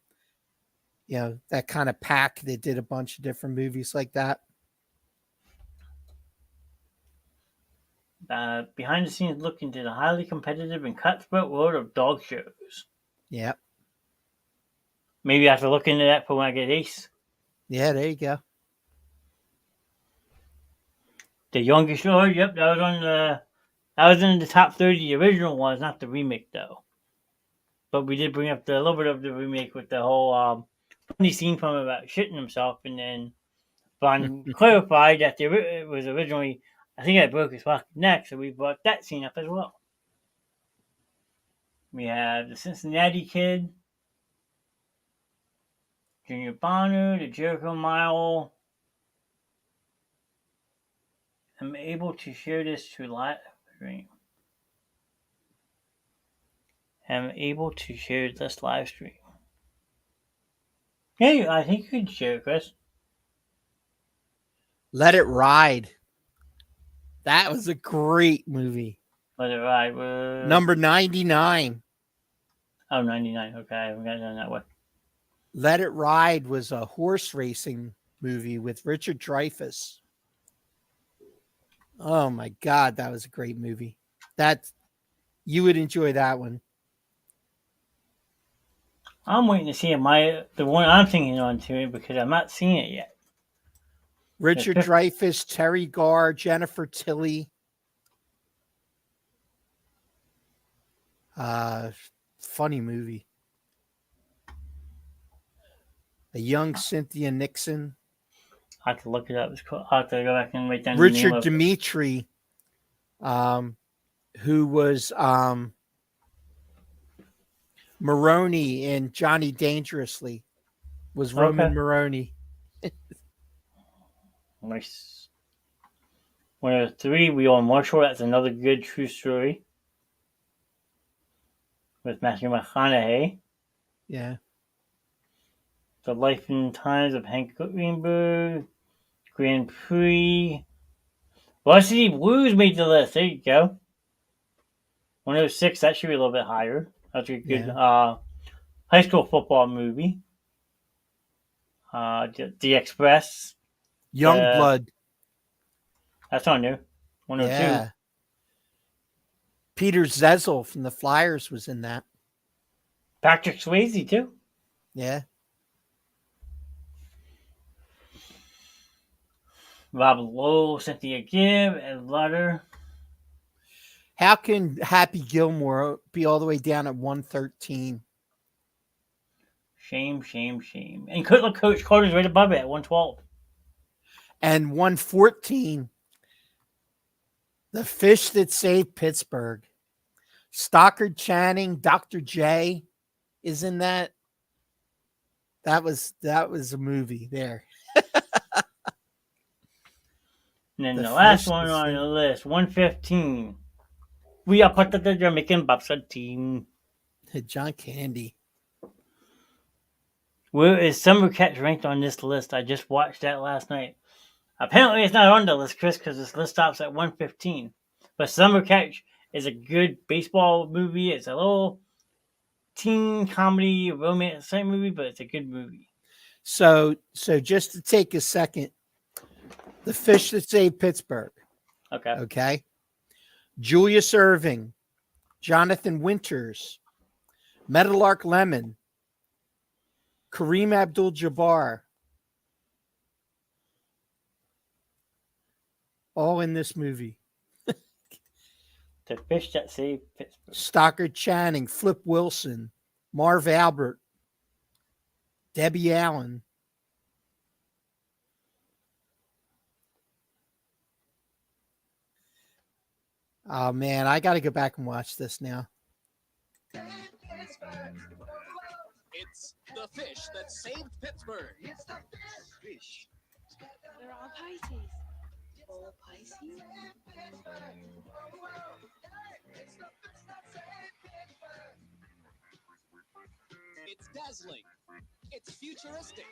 kind of pack that did a bunch of different movies like that. Behind the scenes look into the highly competitive and cutthroat world of dog shows. Yeah. Maybe I have to look into that for when I get Ace. Yeah, there you go. The Youngest Lord, yep, that was in the top 30, the original ones, not the remake though. But we did bring up a little bit of the remake with the whole funny scene from him about shitting himself, and then Vaughn clarified that it was originally, I think I broke his fucking neck, so we brought that scene up as well. We have the Cincinnati Kid, Junior Bonner, the Jericho Mile. I'm able to share this to live stream. I'm able to share this live stream. Yeah, I think you can share it, Chris. Let It Ride. That was a great movie. Let It Ride. Number 99. Oh, 99. Okay, I haven't gotten that way. Let It Ride was a horse racing movie with Richard Dreyfuss. Oh my God, that was a great movie. You would enjoy that one. I'm waiting to see the one I'm thinking on to because I'm not seeing it yet. Richard Dreyfuss, Terry Garr, Jennifer Tilly. Funny movie. A young Cynthia Nixon. I have to look it up. It's cool. I have to go back and write down Richard the name Dimitri, who was Maroney in Johnny Dangerously, was Roman Maroney. Nice. 103, We Are Marshall. That's another good true story with Matthew McConaughey. Yeah. The Life and Times of Hank Greenberg. Grand Prix. Varsity Blues made the list. There you go. 106, that should be a little bit higher. That's a good Yeah. high school football movie. The Express. Young Blood. That's on there. 102. Yeah. Peter Zezel from the Flyers was in that. Patrick Swayze, too. Yeah. Rob Lowe, Cynthia Gibb, Ed Lutter. How can Happy Gilmore be all the way down at 113? Shame, shame, shame. And Coach Carter's right above it at 112. And 114, The Fish That Saved Pittsburgh. Stockard Channing, Dr. J is in that. That was a movie there. And then the last one on the list, 115. We are part of the Jamaican bobsled team. John Candy. Where is Summer Catch ranked on this list? I just watched that last night. Apparently, it's not on the list, Chris, because this list stops at 115. But Summer Catch is a good baseball movie. It's a little teen comedy, romance type movie, but it's a good movie. So just to take a second, The Fish That Saved Pittsburgh. Okay. Okay. Julius Irving, Jonathan Winters, Meadowlark Lemon, Kareem Abdul-Jabbar, all in this movie. The Fish That Saved Pittsburgh. Stockard Channing, Flip Wilson, Marv Albert, Debbie Allen. Oh, man, I got to go back and watch this now. It's the fish that saved Pittsburgh. It's the fish. They're all Pisces. All Pisces? It's dazzling. It's futuristic.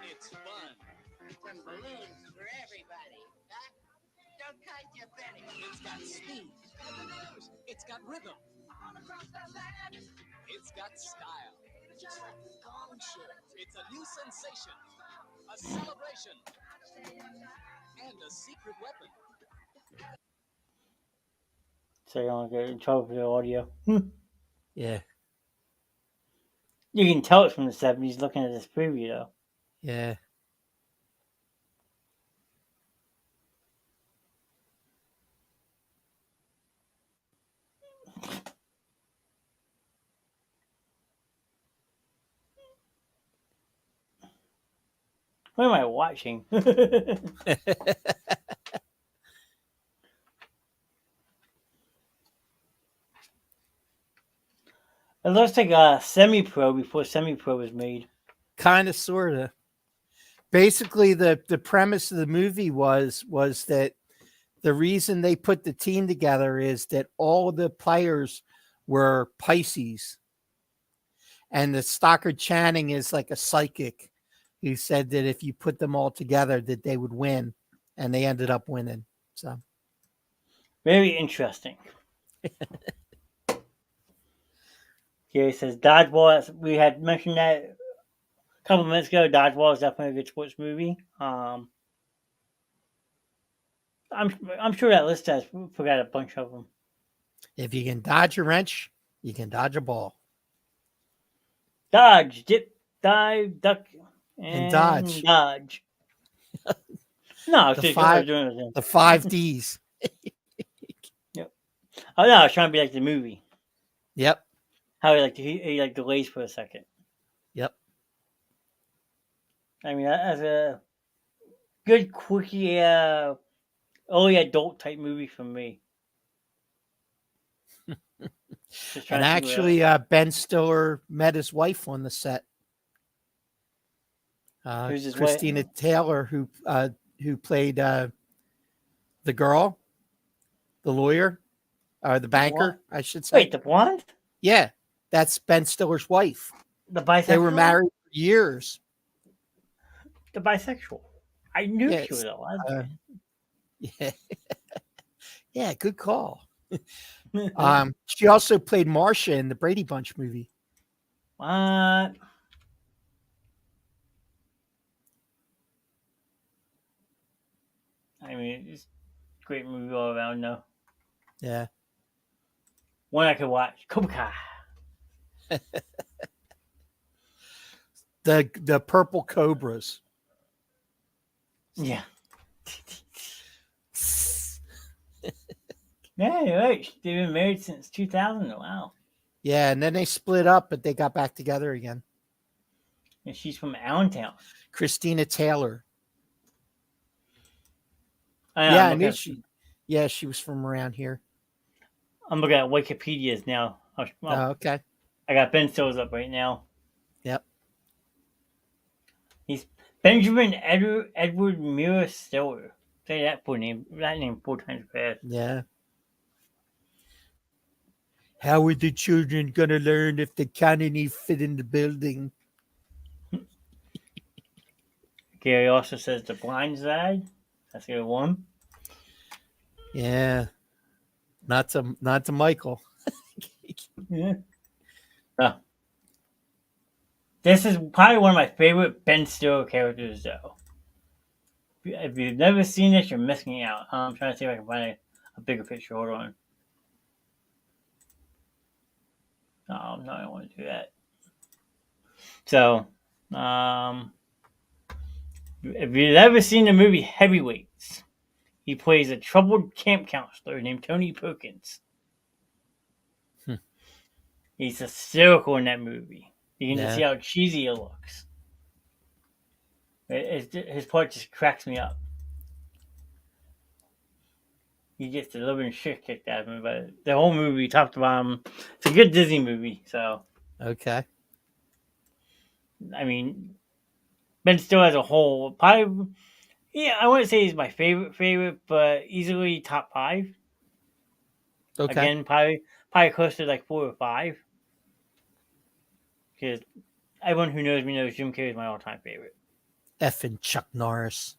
It's fun. Some balloons for everybody. Huh? Don't kite your Benny. It's got speed. It's got rhythm. It's got style. It's a new sensation, a celebration, and a secret weapon. So you don't get in trouble for the audio. Yeah. You can tell it's from the 70s looking at this preview, though. Yeah. What am I watching? It looks like a semi-pro before semi-pro was made. Kind of, sort of. Basically, the premise of the movie was that the reason they put the team together is that all the players were Pisces. And the Stockard Channing is like a psychic who said that if you put them all together, that they would win. And they ended up winning. So very interesting. Here it says Dodgeball. We had mentioned that a couple of minutes ago. Dodgeball is definitely a good sports movie. I'm sure that list has forgot a bunch of them. If you can dodge a wrench, you can dodge a ball. Dodge, dip, dive, duck, and dodge. Dodge. No, the 5 Ds. Yep. Oh no, I was trying to be like the movie. Yep. How he like delays for a second. Yep. I mean, that's a good, quickie, early adult type movie for me. And actually, Ben Stiller met his wife on the set. Who's his Christina wife? Taylor, who who played the girl, the lawyer, or the banker, I should say. Wait, the blonde? Yeah, that's Ben Stiller's wife. The bisexual? They were married for years. The bisexual. I knew Yeah, she was a lesbian. Yeah, yeah, good call. She also played Marcia in the Brady Bunch movie. What? I mean, it's a great movie all around, though. Yeah. One I could watch. Cobra Kai. The Purple Cobras. Yeah. Yeah, you're right. They've been married since 2000. Wow. Yeah, and then they split up, but they got back together again. And she's from Allentown. Christina Taylor. I knew she. Yeah, she was from around here. I'm looking at Wikipedia's now. Okay. I got Ben Stills up right now. Yep. He's Benjamin Edward Mira Stiller. Say that name 4 times fast. Yeah. How are the children going to learn if they can't even fit in the building? Gary also says The Blind Side. That's a good one. Yeah. Not to Michael. Yeah. This is probably one of my favorite Ben Stiller characters, though. If you've never seen this, you're missing out. I'm trying to see if I can find a bigger picture. Hold on. No, I don't want to do that. So, if you've ever seen the movie Heavyweights, he plays a troubled camp counselor named Tony Perkins. He's hysterical in that movie. You can just see how cheesy it looks. His part just cracks me up. He gets the living shit kicked out of him, but the whole movie, top to bottom, it's a good Disney movie. So, Okay. I mean, Ben Stiller as a whole, probably, yeah, I wouldn't say he's my favorite, but easily top 5. Okay. Again, probably close to like 4 or 5. Because everyone who knows me knows Jim Carrey is my all-time favorite. Effing Chuck Norris.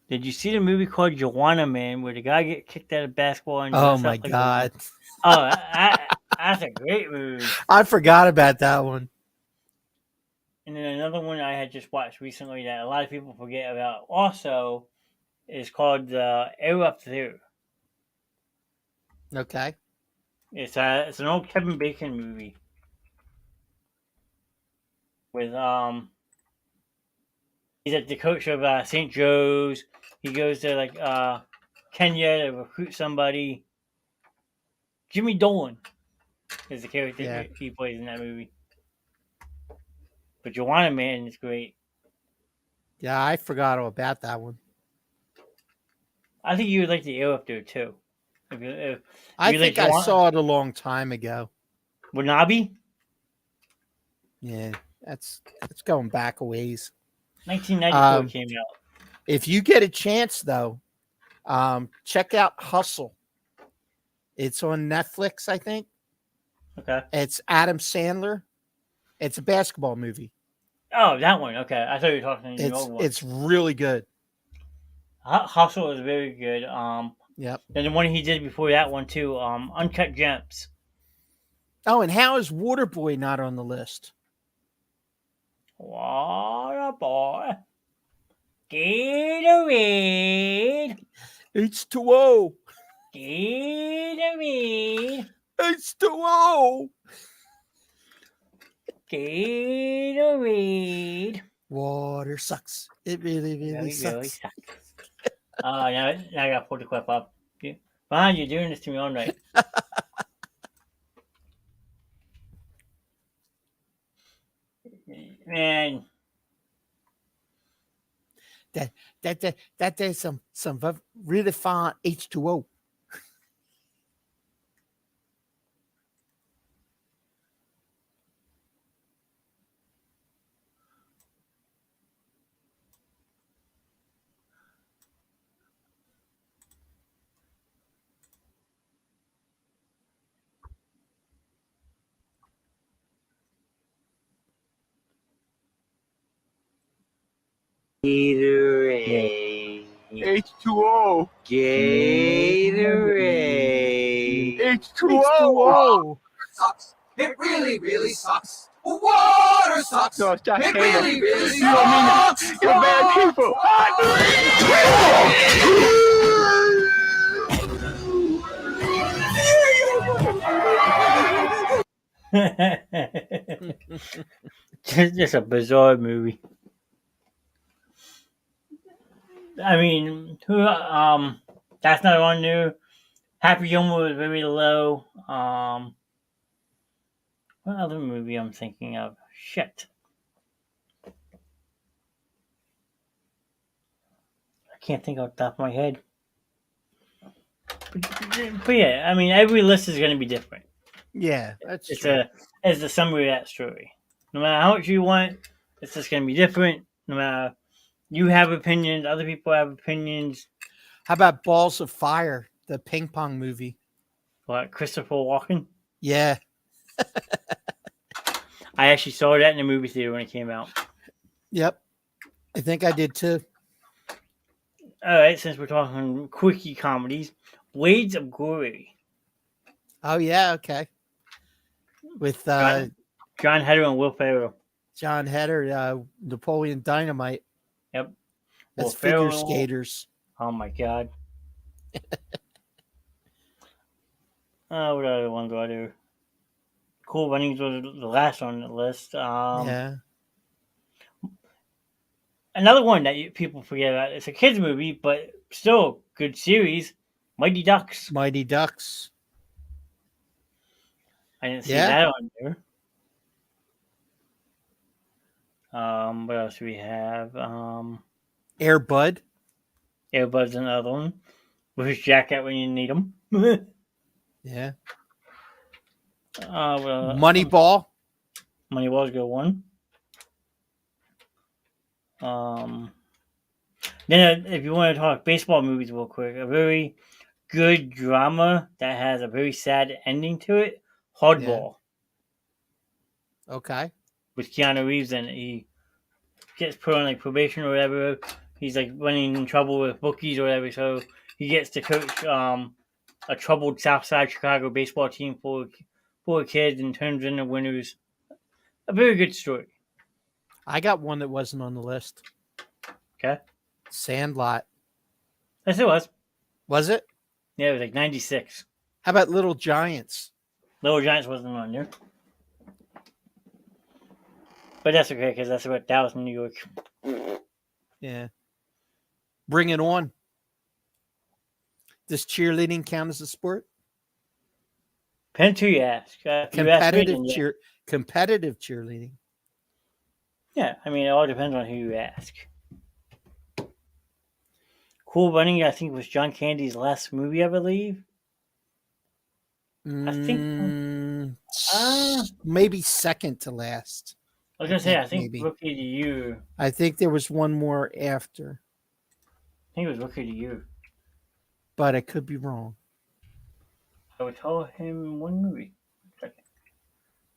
Did you see the movie called Joanna Man, where the guy get kicked out of basketball? And Oh my God! That's a great movie. I forgot about that one. And then another one I had just watched recently that a lot of people forget about also is called Air Up There. Okay. It's an old Kevin Bacon movie with he's at the coach of St. Joe's. He goes to like Kenya to recruit somebody. Jimmy Dolan is the character he plays in that movie. But Joanna Man is great. Yeah, I forgot all about that one. I think you would like the Air Up There too. If I think I saw it a long time ago. Wanabe? Yeah, it's going back a ways. 1994 came out. If you get a chance, though, check out Hustle. It's on Netflix, I think. Okay. It's Adam Sandler. It's a basketball movie. Oh, that one. Okay. I thought you were talking the old one. It's really good. Hustle is very good. Yep. And the one he did before that one, too, Uncut Gems. Oh, and how is Waterboy not on the list? Waterboy. Gatorade. H2O. Gatorade. H2O. Gatorade. Water sucks. It really sucks. Now I got to pull the clip up. Fine, you're doing this to me all night. Man. That there's some really fine H2O. Gay. H2O. Gatorade. H2O. Sucks. It really, really sucks. Water sucks. No, it's Josh It Taylor. really, really You don't mean that. sucks. You're bad people. Just a bizarre movie. I mean, that's not on there. Happy Gilmore was very low. What other movie I'm thinking of? Shit. I can't think off the top of my head. But yeah, I mean, every list is going to be different. Yeah, that's It's true. it's the summary of that story. No matter how much you want, it's just going to be different. No matter you have opinions, other people have opinions. How about Balls of Fire, the ping pong movie? Like Christopher Walken. Yeah. I actually saw that in the movie theater when it came out. Yep. I think I did too. All right, since we're talking quickie comedies, Blades of Glory. Oh yeah, okay. With John Heder and Will Ferrell. John Heder, Napoleon Dynamite. Yep. That's Will figure Ferrell. skaters. Oh my god. What other ones do I do? Cool Runnings was the last on the list. Yeah. Another one that people forget about. It's a kids movie, but still a good series. Mighty Ducks. Mighty Ducks. I didn't see Yeah. that on there. What else do we have? Air Bud. Air Bud's another one. With his jacket when you need him. Yeah. Moneyball. Moneyball's a good one. Then if you want to talk baseball movies real quick, a very good drama that has a very sad ending to it, Hardball. Yeah. Okay. With Keanu Reeves, and he gets put on like probation or whatever. He's like running in trouble with bookies or whatever, so he gets to coach a troubled Southside Chicago baseball team full of kids and turns into winners. A very good story. I got one that wasn't on the list. Okay. Sandlot. Yes, it was. Was it? Yeah, it was like 96. How about Little Giants? Little Giants wasn't on there. But that's okay, because that's about Dallas, New York. Yeah. Bring It On. Does cheerleading count as a sport? Depends who you ask. Competitive cheerleading. Yeah, I mean, it all depends on who you ask. Cool Running, I think, was John Candy's last movie, I believe. I think maybe second to last. I was gonna say, I think maybe. Rookie of the Year. I think there was one more after. I think it was Rookie of the Year. But I could be wrong. I would tell him one movie. Second.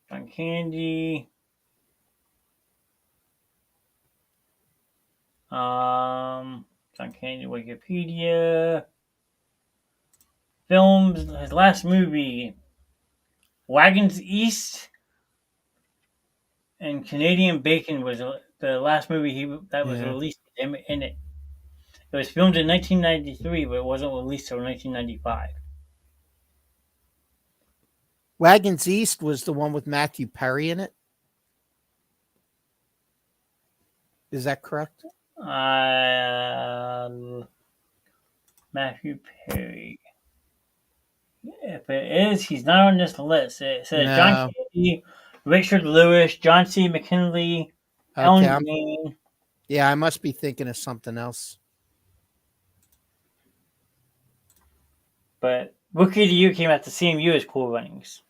John Candy. John Candy Wikipedia. Films, his last movie. Wagons East and Canadian Bacon was the last movie that was released with him in it. It was filmed in 1993, but it wasn't released until 1995. Wagons East was the one with Matthew Perry in it. Is that correct? Matthew Perry. If it is, he's not on this list. It says John Candy, Richard Lewis, John C. McKinley, Ellen Green. Yeah, I must be thinking of something else. But Rookie of the Year came out the same year as Cool Runnings.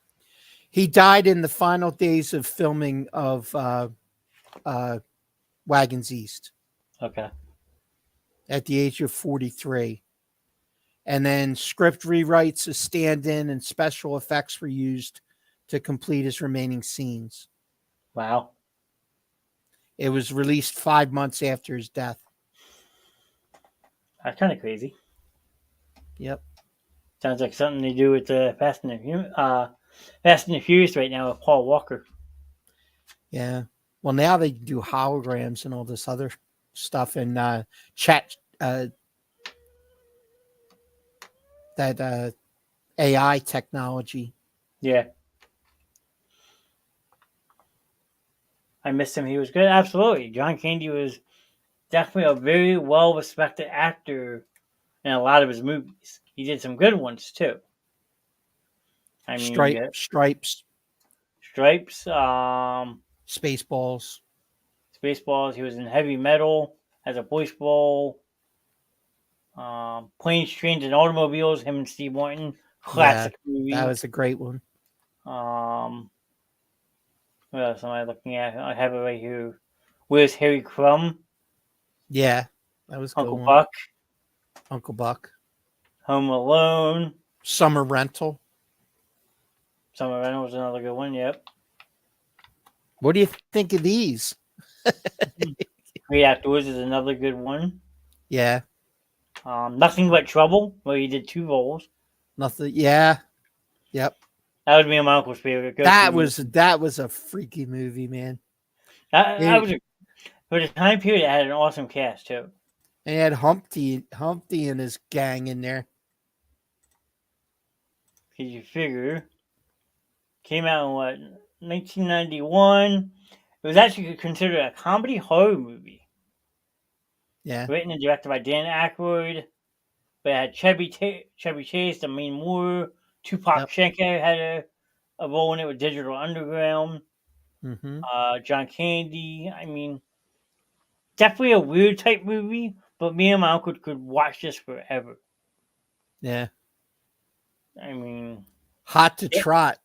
He died in the final days of filming of Wagons East. Okay. At the age of 43. And then script rewrites, a stand-in, and special effects were used to complete his remaining scenes. Wow. It was released 5 months after his death. That's kind of crazy. Yep. Sounds like something they do with the Fast and the Furious right now with Paul Walker. Yeah. Well, now they do holograms and all this other stuff and chat that AI technology. Yeah. I missed him. He was good. Absolutely. John Candy was definitely a very well respected actor in a lot of his movies. He did some good ones too. I mean, you got Stripes, Stripes, Spaceballs. Spaceballs. He was in Heavy Metal as a voice role. Planes, Trains, and Automobiles. Him and Steve Martin. Yeah, Classic movie. that was a great one. What else am I looking at? I have it right here. Where's Harry Crumb? Yeah, that was a good Uncle one. Buck. Uncle Buck. Home Alone. Summer Rental. Summer Rental was another good one. Yep. What do you think of these? Great Outdoors is another good one. Yeah, Nothing But Trouble, where he did 2 roles. nothing. Yeah, yep. That was me and my uncle's favorite. That was a freaky movie, man. That was for the time period. It had an awesome cast too. And he had Humpty and his gang in there. Because you figure, came out in what 1991. It was actually considered a comedy horror movie. Yeah, Written and directed by Dan Aykroyd. But it had Chevy Chase, Demi Moore, Tupac Shakur had a role in it with Digital Underground. Mm-hmm. John Candy. I mean, definitely a weird type movie, but me and my uncle could watch this forever. Yeah. I mean, Hot to Trot.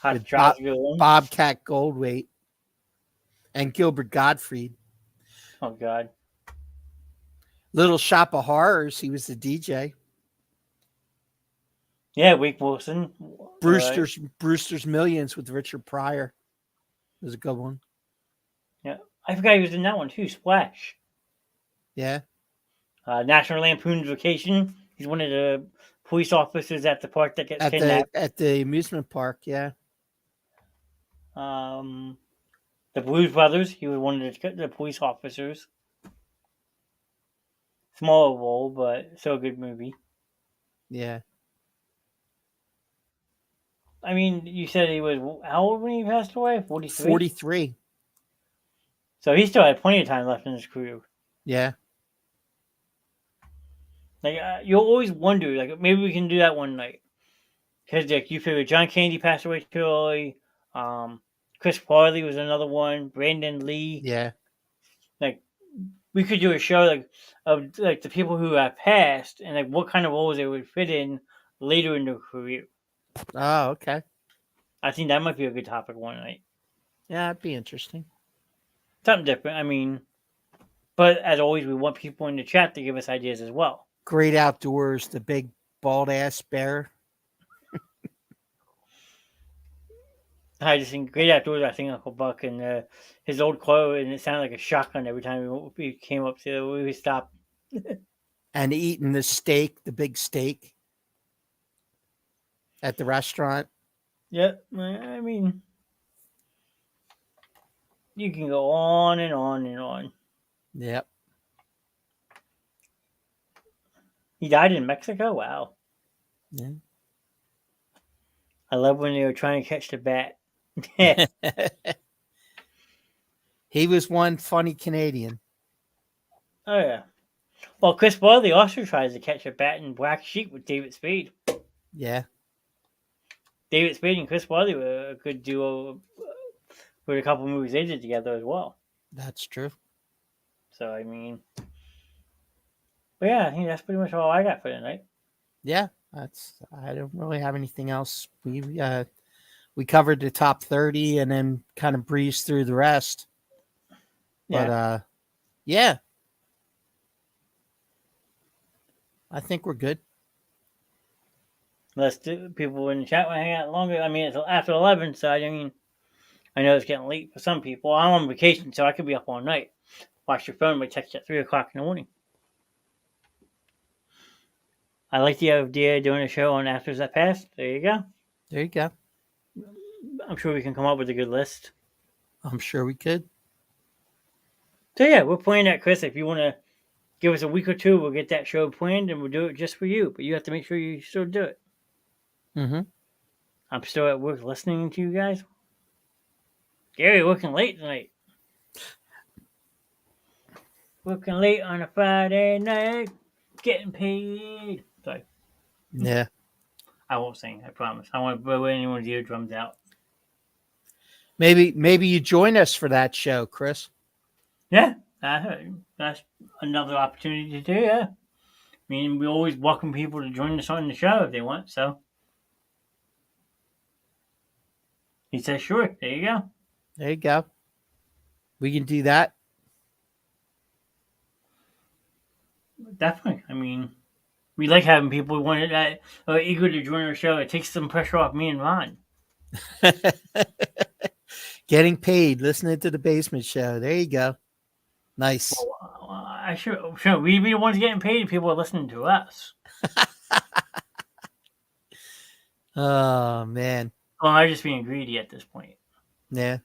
Hot with to Trot's a good one. Bobcat Goldthwait and Gilbert Gottfried. Oh God. Little Shop of Horrors. He was the DJ. Yeah, Wake Wilson. Brewster's Millions with Richard Pryor. It was a good one. Yeah, I forgot he was in that one too. Splash. Yeah. National Lampoon's Vacation. He's one of the police officers at the park that gets kidnapped. At the amusement park. Yeah. The Blues Brothers. He was one of the police officers. Smaller role, but still a good movie. Yeah. I mean, you said he was how old when he passed away? 43? 43. So he still had plenty of time left in his career. Yeah. Like you'll always wonder, like maybe we can do that one night. Because like you figure John Candy passed away too early. Chris Farley was another one. Brandon Lee. Yeah. Like we could do a show of the people who have passed and like what kind of roles they would fit in later in their career. Oh, okay. I think that might be a good topic one night. Yeah, that'd be interesting. Something different. I mean, but as always, we want people in the chat to give us ideas as well. Great Outdoors, the big bald ass bear. I just think Great Outdoors. I think Uncle Buck and his old quote, and it sounded like a shotgun every time we came up to we stopped. And eating the steak, the big steak at the restaurant. Yeah, I mean, you can go on and on and on. Yep. He died in Mexico? Wow. Yeah. I love when they were trying to catch the bat. He was one funny Canadian. Oh, yeah. Well, Chris Farley also tries to catch a bat in Black Sheep with David Spade. Yeah. David Spade and Chris Farley were a good duo for a couple movies they did together as well. That's true. So, I mean, but yeah, I think that's pretty much all I got for tonight. Yeah, I don't really have anything else. We covered the top 30 and then kind of breezed through the rest. Yeah. But yeah. I think we're good. Unless people in the chat want to hang out longer. I mean, it's after 11, so I mean, I know it's getting late for some people. I'm on vacation, so I could be up all night. Watch your phone, but text at 3 o'clock in the morning. I like the idea of doing a show on actors that passed. There you go. There you go. I'm sure we can come up with a good list. I'm sure we could. So yeah, we're playing that, Chris. If you want to give us a week or two, we'll get that show planned and we'll do it just for you. But you have to make sure you still do it. Mm-hmm. I'm still at work listening to you guys. Gary, working late tonight. Working late on a Friday night, getting paid. Sorry, Yeah. I won't sing. I promise. I won't blow anyone's eardrums out. Maybe you join us for that show, Chris. Yeah, that's another opportunity to do. Yeah, I mean, we always welcome people to join us on the show if they want. So he says, "Sure." There you go. There you go. We can do that. Definitely. I mean, we like having people who want that are eager to join our show. It takes some pressure off me and Ron. Getting paid, listening to the Basement Show. There you go. Nice. I sure we be the ones getting paid. People are listening to us. Oh man. Well, I'm just being greedy at this point. Yeah.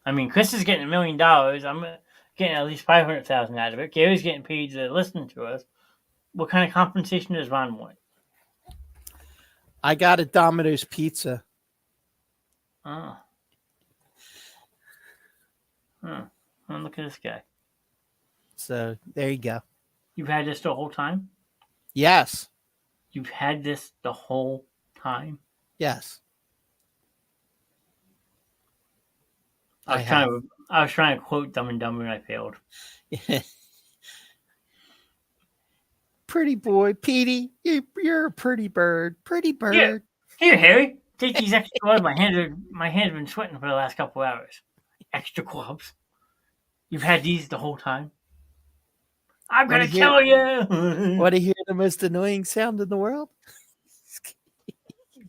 I mean, Chris is getting $1 million. I'm getting at least 500,000 out of it. Gary's getting paid to listen to us. What kind of compensation does Ron want? I got a Domino's pizza. Oh. Oh, look at this guy. So there you go. You've had this the whole time? Yes. You've had this the whole time? Yes. I was trying to quote Dumb and Dumber and I failed. Pretty boy, Petey, you're a pretty bird. Pretty bird. Here, Harry, take these extra gloves. My hands been sweating for the last couple hours. Extra gloves. You've had these the whole time. I'm gonna kill you. Want to hear the most annoying sound in the world?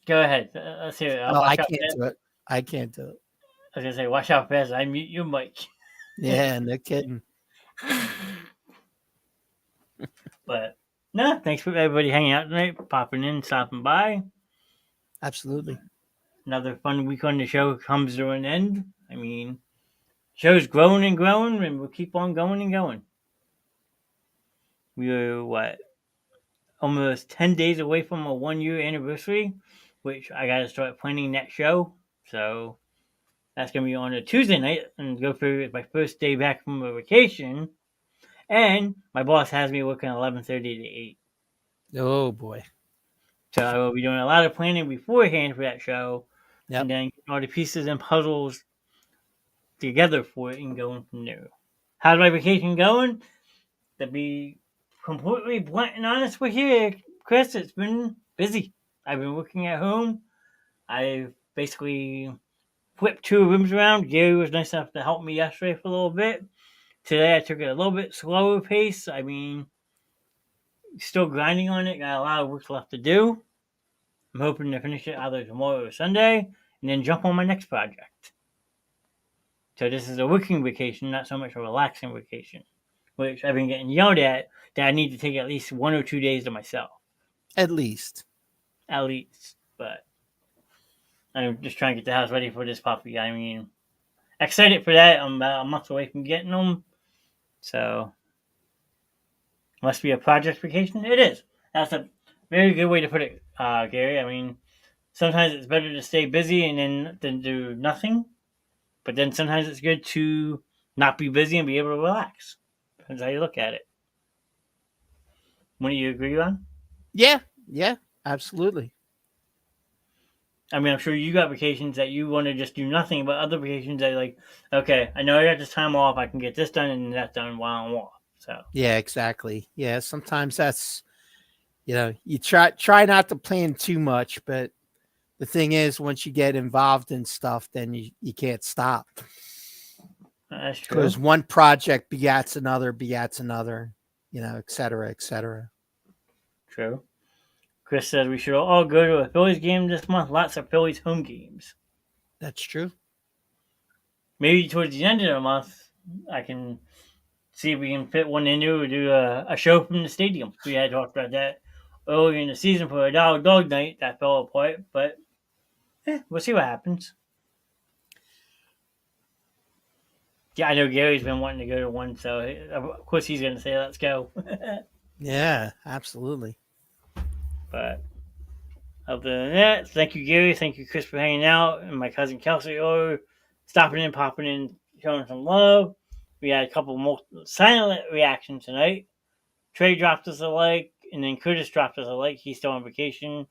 Go ahead. Let's hear it. I can't do it. I can't do it. I was gonna say, watch out fast. I mute your mic. Yeah, no kidding. But no, thanks for everybody hanging out tonight, popping in, stopping by. Absolutely. Another fun week on the show comes to an end. I mean, show's growing and growing, and we'll keep on going and going. We are almost 10 days away from a 1-year anniversary, which I got to start planning that show. So that's going to be on a Tuesday night and go through my first day back from a vacation. And my boss has me working 11:30 to 8. Oh, boy. So I will be doing a lot of planning beforehand for that show. Yep. And then getting all the pieces and puzzles together for it and going from there. How's my vacation going? To be completely blunt and honest with you, Chris, it's been busy. I've been working at home. I've basically flipped 2 rooms around. Gary was nice enough to help me yesterday for a little bit. Today I took it a little bit slower pace. I mean, still grinding on it. Got a lot of work left to do. I'm hoping to finish it either tomorrow or Sunday and then jump on my next project. So this is a working vacation, not so much a relaxing vacation, which I've been getting yelled at that I need to take at least 1 or 2 days to myself. At least. But I'm just trying to get the house ready for this puppy. I mean, excited for that. I'm about a month away from getting them. So, must be a project vacation? It is. That's a very good way to put it, Gary. I mean, sometimes it's better to stay busy and than do nothing. But then sometimes it's good to not be busy and be able to relax. Depends how you look at it. Wouldn't you agree on? Yeah, absolutely. I mean, I'm sure you got vacations that you want to just do nothing, but other vacations that like, okay, I know I got this time off, I can get this done and that done while I'm off. So yeah, exactly. Yeah, sometimes that's you try not to plan too much, but the thing is, once you get involved in stuff, then you can't stop. That's true. Because one project begats another, et cetera, et cetera. True. Chris says we should all go to a Phillies game this month. Lots of Phillies home games. That's true. Maybe towards the end of the month, I can see if we can fit one into or do a show from the stadium. We had talked about that early in the season for a dog night that fell apart, but we'll see what happens. Yeah, I know Gary's been wanting to go to one, so of course he's going to say, let's go. Yeah, absolutely. But other than that, thank you, Gary. Thank you, Chris, for hanging out. And my cousin Kelsey, stopping in, popping in, showing some love. We had a couple more silent reactions tonight. Trey dropped us a like, and then Curtis dropped us a like. He's still on vacation,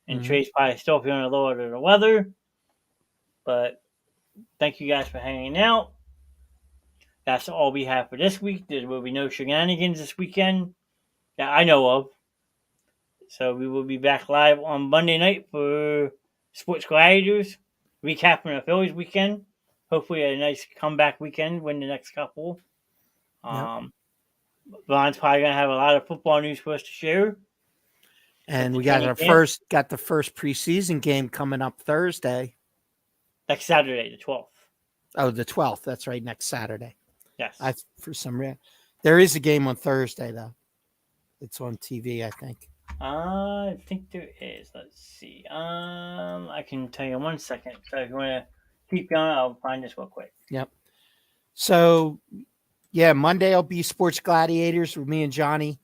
and Mhm. Trey's probably still feeling a little under the weather. But thank you guys for hanging out. That's all we have for this week. There will be no shenanigans this weekend that I know of. So we will be back live on Monday night for Sports Gladiators, recapping the Phillies weekend. Hopefully a nice comeback weekend, win the next couple. Yep. Ron's probably gonna have a lot of football news for us to share. And the we got training our camp. the first preseason game coming up Thursday. Next Saturday, the 12th. Oh, the 12th. That's right, next Saturday. Yes. For some reason, there is a game on Thursday though. It's on TV, I think. I think there is. Let's see. I can tell you in 1 second. So if you want to keep going, I'll find this real quick. Yep. So, yeah, Monday will be Sports Gladiators with me and Johnny.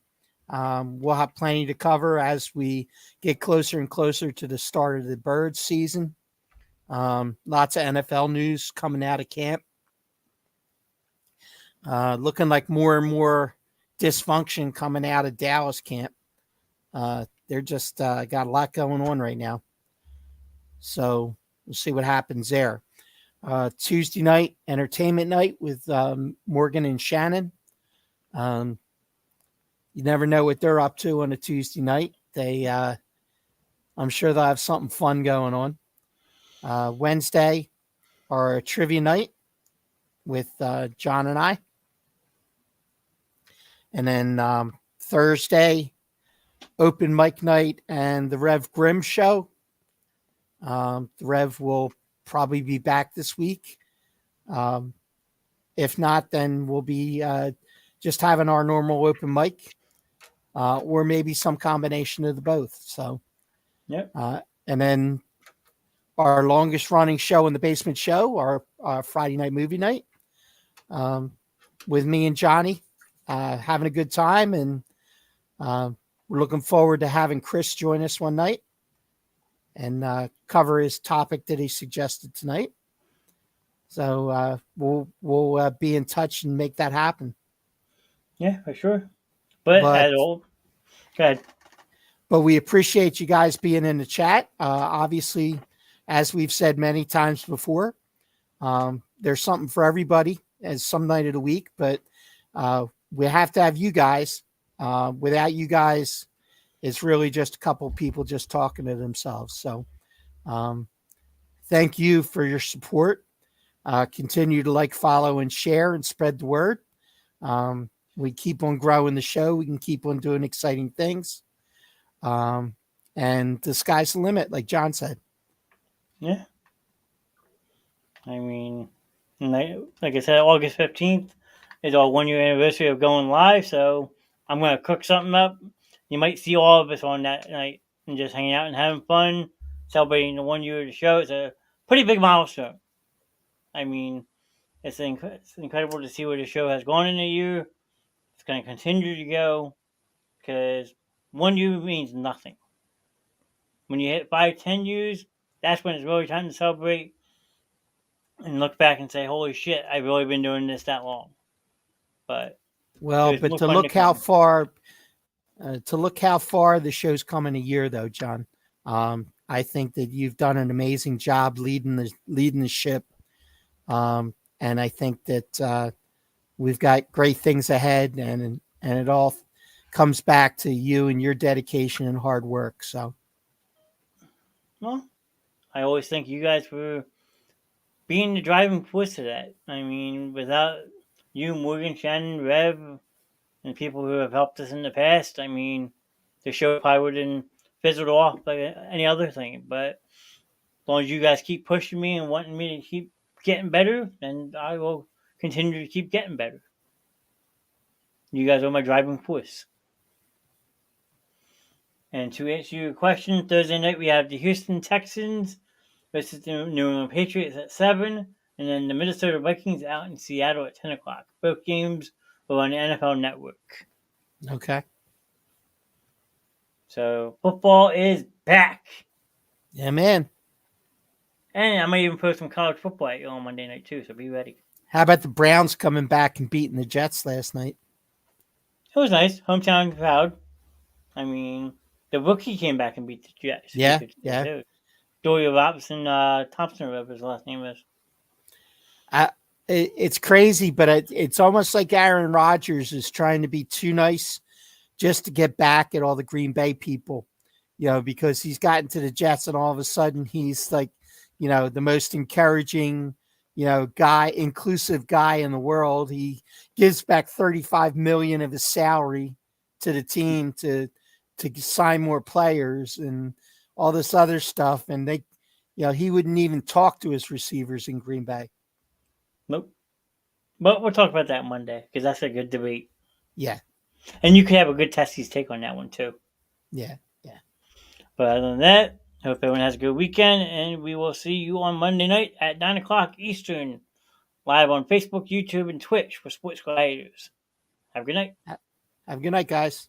We'll have plenty to cover as we get closer and closer to the start of the bird season. Lots of NFL news coming out of camp. Looking like more and more dysfunction coming out of Dallas camp. They're just got a lot going on right now. So we'll see what happens there. Tuesday night, entertainment night with Morgan and Shannon. You never know what they're up to on a Tuesday night. I'm sure they'll have something fun going on. Wednesday, our trivia night with John and I. And then Thursday, open mic night and the Rev Grimm show. The Rev will probably be back this week. If not, then we'll be just having our normal open mic, or maybe some combination of the both. So, Yep. And then our longest running show in the basement show, our Friday night movie night, with me and Johnny, having a good time, and we're looking forward to having Chris join us one night and cover his topic that he suggested tonight. So we'll be in touch and make that happen. Yeah, for sure. But as old, go ahead. But we appreciate you guys being in the chat. Obviously, as we've said many times before, there's something for everybody as some night of the week. But we have to have you guys. Without you guys, it's really just a couple people just talking to themselves. So thank you for your support. Continue to like, follow, and share and spread the word. We keep on growing the show. We can keep on doing exciting things. And the sky's the limit, like John said. Yeah. I mean, like I said, August 15th is our 1 year anniversary of going live. So I'm going to cook something up. You might see all of us on that night and just hanging out and having fun, celebrating the 1 year of the show. It's a pretty big milestone. I mean, it's incredible to see where the show has gone in a year. It's going to continue to go because 1 year means nothing. When you hit 5, 10 years, that's when it's really time to celebrate and look back and say, "Holy shit, I've really been doing this that long." But to look how far the show's come in a year, though, John. I think that you've done an amazing job leading the ship, and I think that we've got great things ahead, and it all comes back to you and your dedication and hard work. So, well, I always thank you guys for being the driving force of that. I mean, without you, Morgan, Shannon, Rev, and people who have helped us in the past, I mean, the show probably wouldn't fizzled off like any other thing. But as long as you guys keep pushing me and wanting me to keep getting better, then I will continue to keep getting better. You guys are my driving force. And to answer your question, Thursday night we have the Houston Texans versus the New England Patriots at 7, and then the Minnesota Vikings out in Seattle at 10 o'clock. Both games will on the NFL Network. Okay. So football is back. Yeah, man. And I might even post some college football at you on Monday night too, so be ready. How about the Browns coming back and beating the Jets last night? It was nice. Hometown crowd. I mean, the rookie came back and beat the Jets. Yeah, yeah. Dory Robinson Thompson, whatever his last name is. It's crazy, but it's almost like Aaron Rodgers is trying to be too nice just to get back at all the Green Bay people, because he's gotten to the Jets and all of a sudden he's like, the most encouraging, inclusive guy in the world. He gives back $35 million of his salary to the team to sign more players and all this other stuff. And they, he wouldn't even talk to his receivers in Green Bay. Nope. But we'll talk about that Monday because that's a good debate. Yeah. And you could have a good Testies take on that one too. Yeah. But other than that, I hope everyone has a good weekend, and we will see you on Monday night at 9 o'clock Eastern, live on Facebook, YouTube, and Twitch for Sports Gladiators. Have a good night. Have a good night, guys.